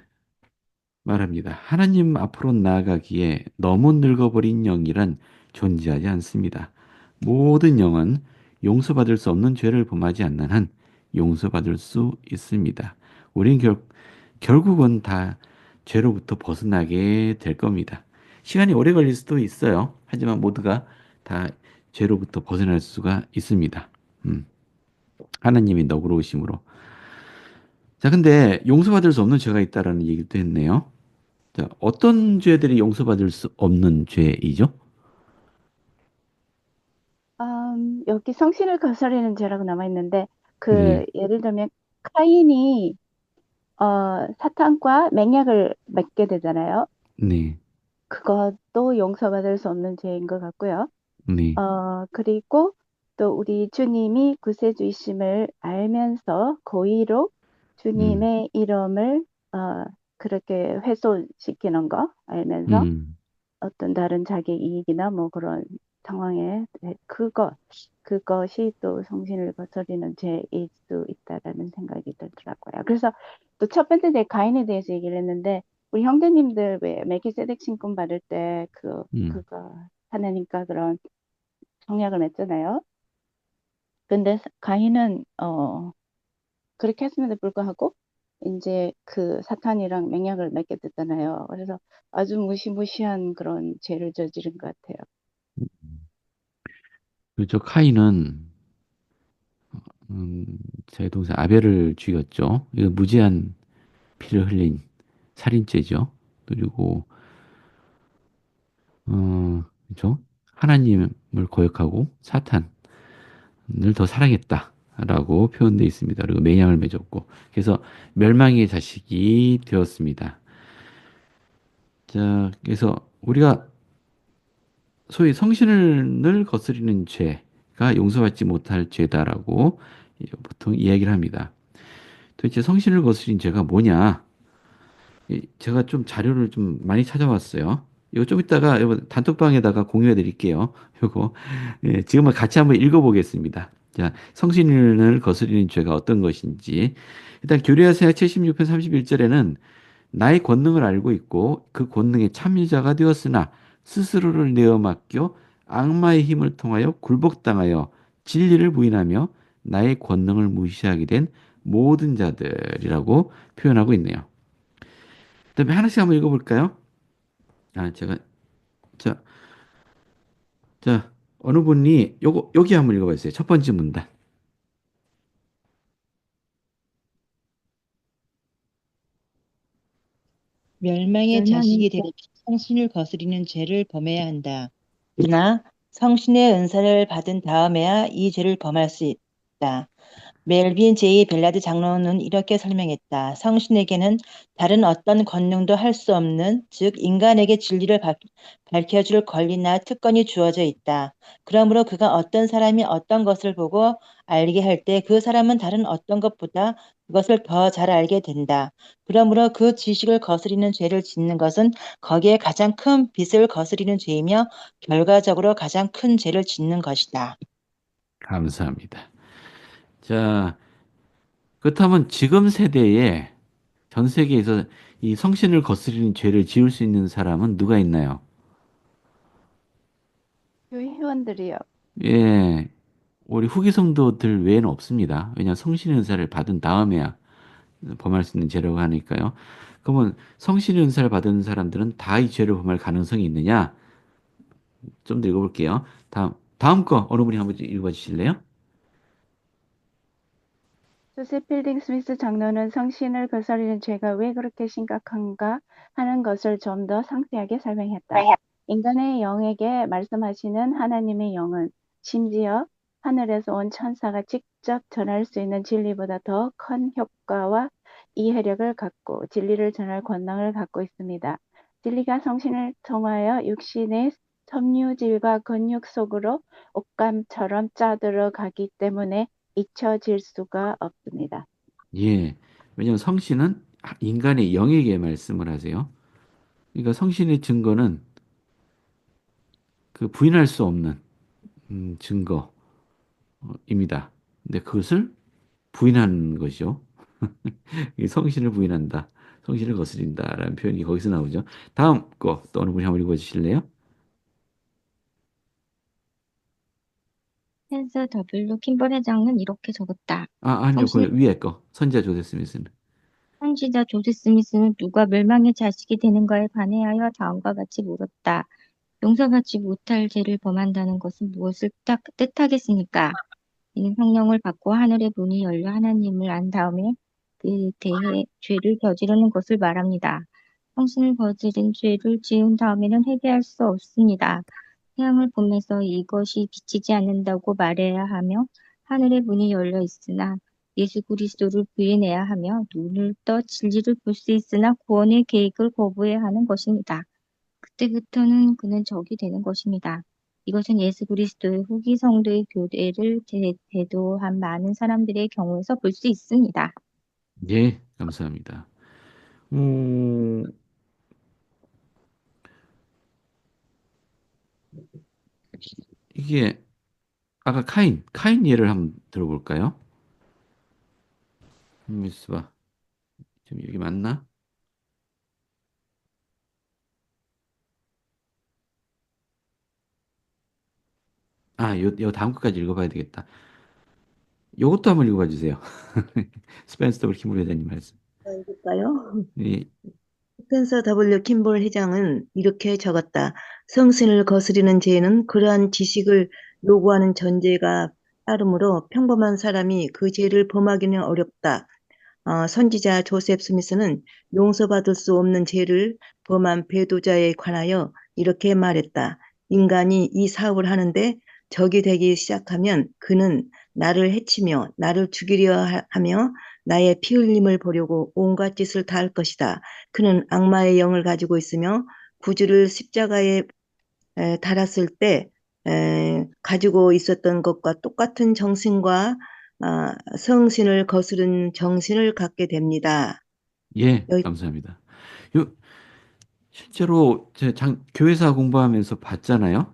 말합니다. 하나님 앞으로 나아가기에 너무 늙어버린 영이란 존재하지 않습니다. 모든 영은 용서받을 수 없는 죄를 범하지 않는 한 용서받을 수 있습니다. 우린 결국은 다 죄로부터 벗어나게 될 겁니다. 시간이 오래 걸릴 수도 있어요. 하지만 모두가 다 죄로부터 벗어날 수가 있습니다. 음, 하나님이 너그러우심으로. 자, 근데 용서받을 수 없는 죄가 있다라는 얘기도 했네요. 자, 어떤 죄들이 용서받을 수 없는 죄이죠? 여기 성신을 거스르는 죄라고 남아 있는데, 네, 예를 들면 카인이 사탄과 맹약을 맺게 되잖아요. 네, 그것도 용서받을 수 없는 죄인 것 같고요. 네, 그리고 또 우리 주님이 구세주이심을 알면서 고의로 음, 주님의 이름을 그렇게 훼손시키는 거 알면서 음, 어떤 다른 자기 이익이나 뭐 그런 상황에 그것이 또 성신을 거스리는 죄일 수 있다라는 생각이 들더라고요. 그래서 또 첫 번째 제 가인에 대해서 얘기를 했는데 우리 형제님들 왜 멜키세덱 신분 받을 때 음. 그거 하나님과 그런 성약을 맺잖아요. 근데 가인은 그렇게 했음에도 불구하고 이제 그 사탄이랑 맹약을 맺게 됐잖아요. 그래서 아주 무시무시한 그런 죄를 저지른 것 같아요. 그저 카인은 음, 제 동생 아벨을 죽였죠. 이거 무지한 피를 흘린 살인죄죠. 그리고 그죠? 하나님을 거역하고 사탄을 더 사랑했다라고 표현되어 있습니다. 그리고 맹약을 맺었고, 그래서 멸망의 자식이 되었습니다. 자, 그래서 우리가 소위 성신을 거스리는 죄가 용서받지 못할 죄다라고 보통 이야기를 합니다. 도대체 성신을 거스린 죄가 뭐냐? 제가 좀 자료를 좀 많이 찾아왔어요. 이거 좀 이따가 여러분 단톡방에다가 공유해 드릴게요. 이거 지금은 같이 한번 읽어보겠습니다. 자, 성신을 거스리는 죄가 어떤 것인지. 일단 교리하세요 76편 31절에는 나의 권능을 알고 있고 그 권능의 참여자가 되었으나 스스로를 내어 맡겨 악마의 힘을 통하여 굴복당하여 진리를 부인하며 나의 권능을 무시하게 된 모든 자들이라고 표현하고 있네요. 그다음에 하나씩 한번 읽어볼까요? 제가 자, 어느 분이 요거 여기 한번 읽어봤어요. 첫 번째 문단. 멸망의 멸망이 자식이 되려 성신을 거스리는 죄를 범해야 한다. 그러나 성신의 은사를 받은 다음에야 이 죄를 범할 수 있다. 멜빈 제이 벨라드 장로는 이렇게 설명했다. 성신에게는 다른 어떤 권능도 할 수 없는, 즉 인간에게 진리를 밝혀줄 권리나 특권이 주어져 있다. 그러므로 그가 어떤 사람이 어떤 것을 보고 알게 할 때 그 사람은 다른 어떤 것보다 그것을 더 잘 알게 된다. 그러므로 그 지식을 거스리는 죄를 짓는 것은 거기에 가장 큰 빚을 거스리는 죄이며 결과적으로 가장 큰 죄를 짓는 것이다. 감사합니다. 자, 그렇다면 지금 세대에 전 세계에서 이 성신을 거스리는 죄를 지을 수 있는 사람은 누가 있나요? 교회 회원들이요. 예, 우리 후기 성도들 외에는 없습니다. 왜냐하면 성신의 은사를 받은 다음에야 범할 수 있는 죄라고 하니까요. 그러면 성신의 은사를 받은 사람들은 다 이 죄를 범할 가능성이 있느냐? 좀 더 읽어볼게요. 다음 거 어느 분이 한번 읽어 주실래요? 조셉 필딩 스미스 장로는 성신을 거스르는 죄가 왜 그렇게 심각한가 하는 것을 좀 더 상세하게 설명했다. 인간의 영에게 말씀하시는 하나님의 영은 심지어 하늘에서 온 천사가 직접 전할 수 있는 진리보다 더 큰 효과와 이해력을 갖고 진리를 전할 권능을 갖고 있습니다. 진리가 성신을 통하여 육신의 섬유질과 근육 속으로 옷감처럼 짜들어가기 때문에 잊혀질 수가 없습니다. 예. 왜냐하면 성신은 인간의 영에게 말씀을 하세요. 그러니까 성신의 증거는 그 부인할 수 없는 증거입니다. 근데 그것을 부인하는 것이죠. 이 성신을 부인한다. 성신을 거스린다라는 표현이 거기서 나오죠. 다음 거 또 어느 분이 한번 읽어주실래요? 펜서 W. 킴볼 회장은 이렇게 적었다. 아니요. 그 성신 위에 거. 선지자 조세 스미스는. 선지자 조세 스미스는 누가 멸망의 자식이 되는가에 관하여 다음과 같이 물었다. 용서받지 못할 죄를 범한다는 것은 무엇을 뜻하겠습니까? 이는 성령을 받고 하늘의 문이 열려 하나님을 안 다음에 그 대해 죄를 저지르는 것을 말합니다. 성신을 거스린 죄를 지은 다음에는 회개할 수 없습니다. 태양을 보면서 이것이 비치지 않는다고 말해야 하며 하늘의 문이 열려 있으나 예수 그리스도를 부인해야 하며 눈을 떠 진리를 볼 수 있으나 구원의 계획을 거부해야 하는 것입니다. 그때부터는 그는 적이 되는 것입니다. 이것은 예수 그리스도의 후기 성도의 교대를 대도한 많은 사람들의 경우에서 볼 수 있습니다. 예, 감사합니다. 음, 이게 아까 카인 예를 한번 들어볼까요? 미스바. 지금 여기 맞나? 요 다음 것까지 읽어봐야 되겠다. 요것도 한번 읽어봐 주세요. 스펜서 더블 킴블 회장님 말씀. 읽을까요? 이, 스펜서 W. 킴볼 회장은 이렇게 적었다. 성신을 거스리는 죄는 그러한 지식을 요구하는 전제가 따르므로 평범한 사람이 그 죄를 범하기는 어렵다. 선지자 조셉 스미스는 용서받을 수 없는 죄를 범한 배도자에 관하여 이렇게 말했다. 인간이 이 사업을 하는데 적이 되기 시작하면 그는 나를 해치며 나를 죽이려 하며 나의 피 흘림을 보려고 온갖 짓을 다 할 것이다. 그는 악마의 영을 가지고 있으며 구주를 십자가에 달았을 때 가지고 있었던 것과 똑같은 정신과 성신을 거스른 정신을 갖게 됩니다. 예, 여기 감사합니다. 요, 실제로 교회사 공부하면서 봤잖아요.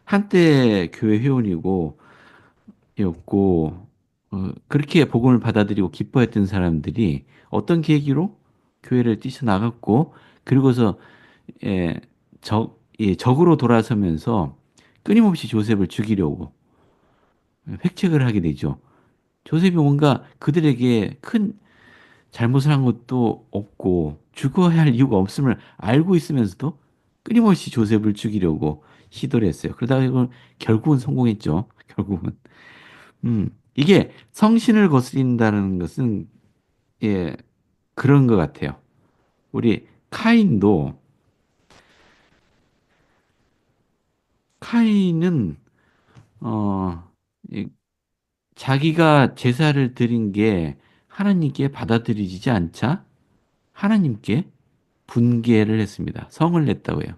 한때 교회 회원이고, 였고, 그렇게 복음을 받아들이고 기뻐했던 사람들이 어떤 계기로 교회를 뛰쳐나갔고, 그리고서, 예, 적으로 돌아서면서 끊임없이 조셉을 죽이려고 획책을 하게 되죠. 조셉이 뭔가 그들에게 큰 잘못을 한 것도 없고 죽어야 할 이유가 없음을 알고 있으면서도 끊임없이 조셉을 죽이려고 시도를 했어요. 그러다가 이걸 결국은 성공했죠. 결국은. 이게 성신을 거스린다는 것은 예, 그런 것 같아요. 우리 카인은 어, 이- 자기가 제사를 드린 게 하나님께 받아들이지 않자 하나님께 분개를 했습니다. 성을 냈다고 해요.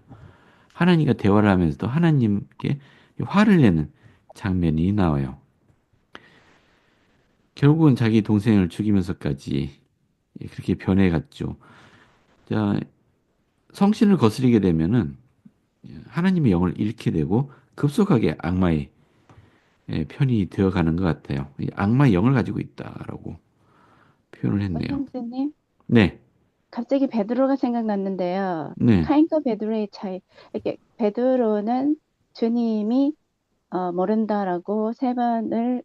하나님과 대화를 하면서도 하나님께 화를 내는 장면이 나와요. 결국은 자기 동생을 죽이면서까지 그렇게 변해갔죠. 자, 성신을 거스리게 되면은 하나님의 영을 잃게 되고 급속하게 악마의 편이 되어가는 것 같아요. 악마의 영을 가지고 있다라고 표현을 했네요. 선생님, 네, 갑자기 베드로가 생각났는데요. 네. 카인과 베드로의 차이. 이렇게 베드로는 주님이 모른다라고 세 번을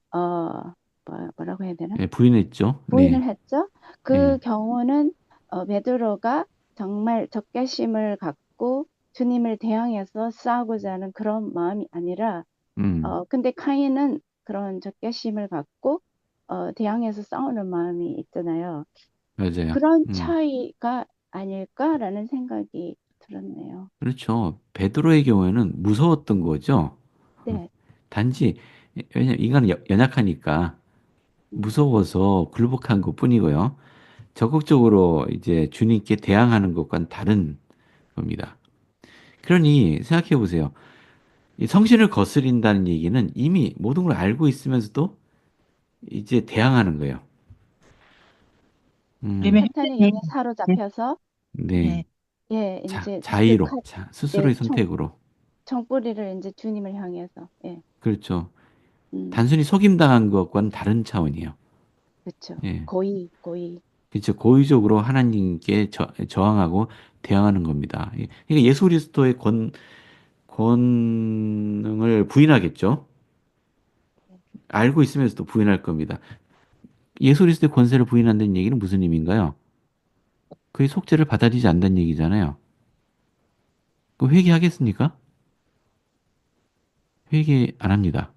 뭐라고 해야 되나? 부인했죠. 부인을 네, 했죠. 그 네, 경우는 베드로가 정말 적개심을 갖고 주님을 대항해서 싸우고자 하는 그런 마음이 아니라 음, 근데 카인은 그런 적개심을 갖고 대항해서 싸우는 마음이 있잖아요. 맞아요. 그런 차이가 아닐까라는 생각이 들었네요. 그렇죠. 베드로의 경우에는 무서웠던 거죠. 네. 단지 왜냐면 인간은 연약하니까 무서워서 굴복한 것뿐이고요. 적극적으로 이제 주님께 대항하는 것과는 다른 겁니다. 그러니 생각해 보세요. 이 성신을 거스린다는 얘기는 이미 모든 걸 알고 있으면서도 이제 대항하는 거예요. 그러면 사탄의 네, 영에 사로잡혀서 네. 예, 이제 자의로, 예, 스스로의 선택으로. 총뿌리를 이제 주님을 향해서 예, 그렇죠. 음, 단순히 속임당한 것과는 다른 차원이에요. 그렇죠. 예. 고의. 그렇죠. 고의적으로 하나님께 저항하고 대항하는 겁니다. 그러니까 예수 그리스도의 권능을 부인하겠죠. 알고 있으면서도 부인할 겁니다. 예수 그리스도의 권세를 부인한다는 얘기는 무슨 의미인가요? 그의 속죄를 받아들이지 않는다는 얘기잖아요. 그 회개하겠습니까? 회개 안 합니다.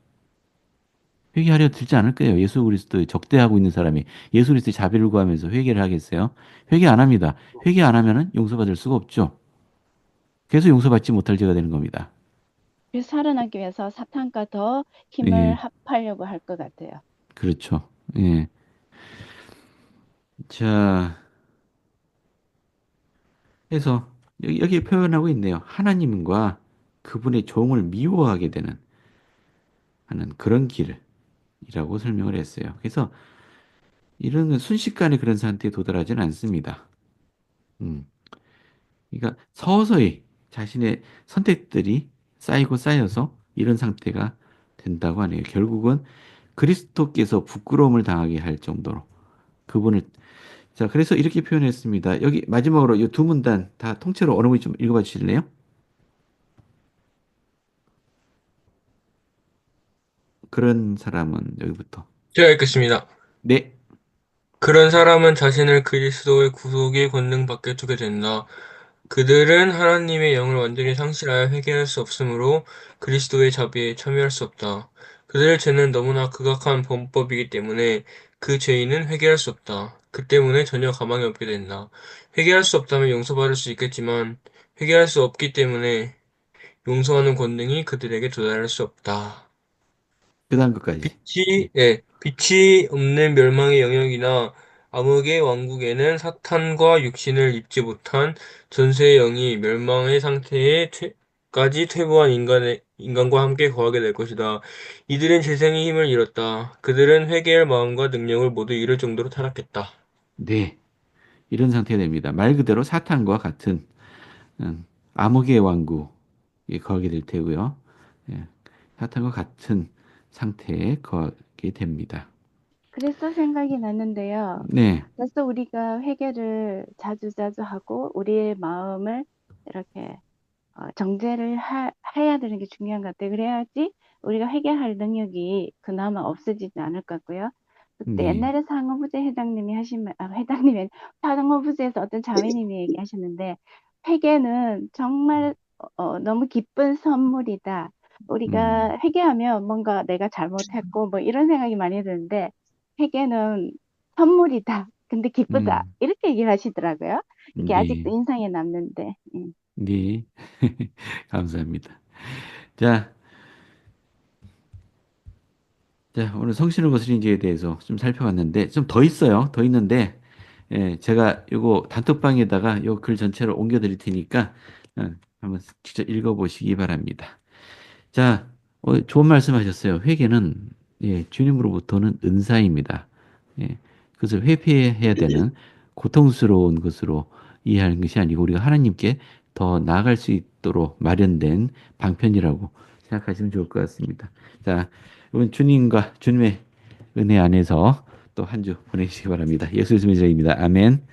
회개하려 들지 않을 거예요. 예수 그리스도에 적대하고 있는 사람이 예수 그리스도의 자비를 구하면서 회개를 하겠어요? 회개 안 합니다. 회개 안 하면은 용서받을 수가 없죠. 그래서 용서받지 못할 죄가 되는 겁니다. 그래서 살아나기 위해서 사탄과 더 힘을 예, 합하려고 할 것 같아요. 그렇죠. 예. 자, 그래서 여기 표현하고 있네요. 하나님과 그분의 종을 미워하게 되는 하는 그런 길이라고 설명을 했어요. 그래서 이런 순식간에 그런 상태에 도달하지는 않습니다. 음. 그러니까 서서히 자신의 선택들이 쌓이고 쌓여서 이런 상태가 된다고 하네요. 결국은 그리스도께서 부끄러움을 당하게 할 정도로 그분을 자 그래서 이렇게 표현했습니다. 여기 마지막으로 이 두 문단 다 통째로 어느 분이 좀 읽어봐 주실래요? 그런 사람은 여기부터 제가 읽겠습니다. 네, 그런 사람은 자신을 그리스도의 구속의 권능 밖에 두게 된다. 그들은 하나님의 영을 완전히 상실하여 회개할 수 없으므로 그리스도의 자비에 참여할 수 없다. 그들의 죄는 너무나 극악한 범법이기 때문에 그 죄인은 회개할 수 없다. 그 때문에 전혀 가망이 없게 된다. 회개할 수 없다면 용서받을 수 있겠지만 회개할 수 없기 때문에 용서하는 권능이 그들에게 도달할 수 없다. 그 다음 것까지. 빛이 없는 멸망의 영역이나 암흑의 왕국에는 사탄과 육신을 입지 못한 전세의 영이 멸망의 상태에 까지 퇴보한 인간과 함께 거하게 될 것이다. 이들은 재생의 힘을 잃었다. 그들은 회개할 마음과 능력을 모두 잃을 정도로 타락했다. 네, 이런 상태가 됩니다. 말 그대로 사탄과 같은 암흑의 왕국에 거하게 될 테고요. 예, 사탄과 같은 상태에 거하게 됩니다. 그래서 생각이 났는데요. 네, 그래서 우리가 회개를 자주자주 하고 우리의 마음을 이렇게 정제를 해야 되는 게 중요한 것 같아요. 그래야지 우리가 회개할 능력이 그나마 없어지지 않을 것 같고요. 그때 네, 옛날에 상어부제 회장님이 회장님이 아니라 상어부제에서 어떤 자매님이 얘기하셨는데 회개는 정말 너무 기쁜 선물이다. 음, 우리가 회개하면 뭔가 내가 잘못했고 뭐 이런 생각이 많이 드는데 회개는 선물이다. 근데 기쁘다. 음, 이렇게 얘기를 하시더라고요. 이게 아직도 네, 인상에 남는데. 네, 감사합니다. 자, 자, 오늘 성신을 거스린 죄에 대해서 좀 살펴봤는데, 좀 더 있어요. 더 있는데, 예, 제가 요거 단톡방에다가 요 글 전체를 옮겨 드릴 테니까, 한번 직접 읽어보시기 바랍니다. 자, 좋은 말씀 하셨어요. 회개는, 예, 주님으로부터는 은사입니다. 예, 그것을 회피해야 되는 고통스러운 것으로 이해하는 것이 아니고, 우리가 하나님께 더 나아갈 수 있도록 마련된 방편이라고 생각하시면 좋을 것 같습니다. 자, 이번 주님과 주님의 은혜 안에서 또 한 주 보내시기 바랍니다. 예수 그리스도의 이름입니다. 아멘.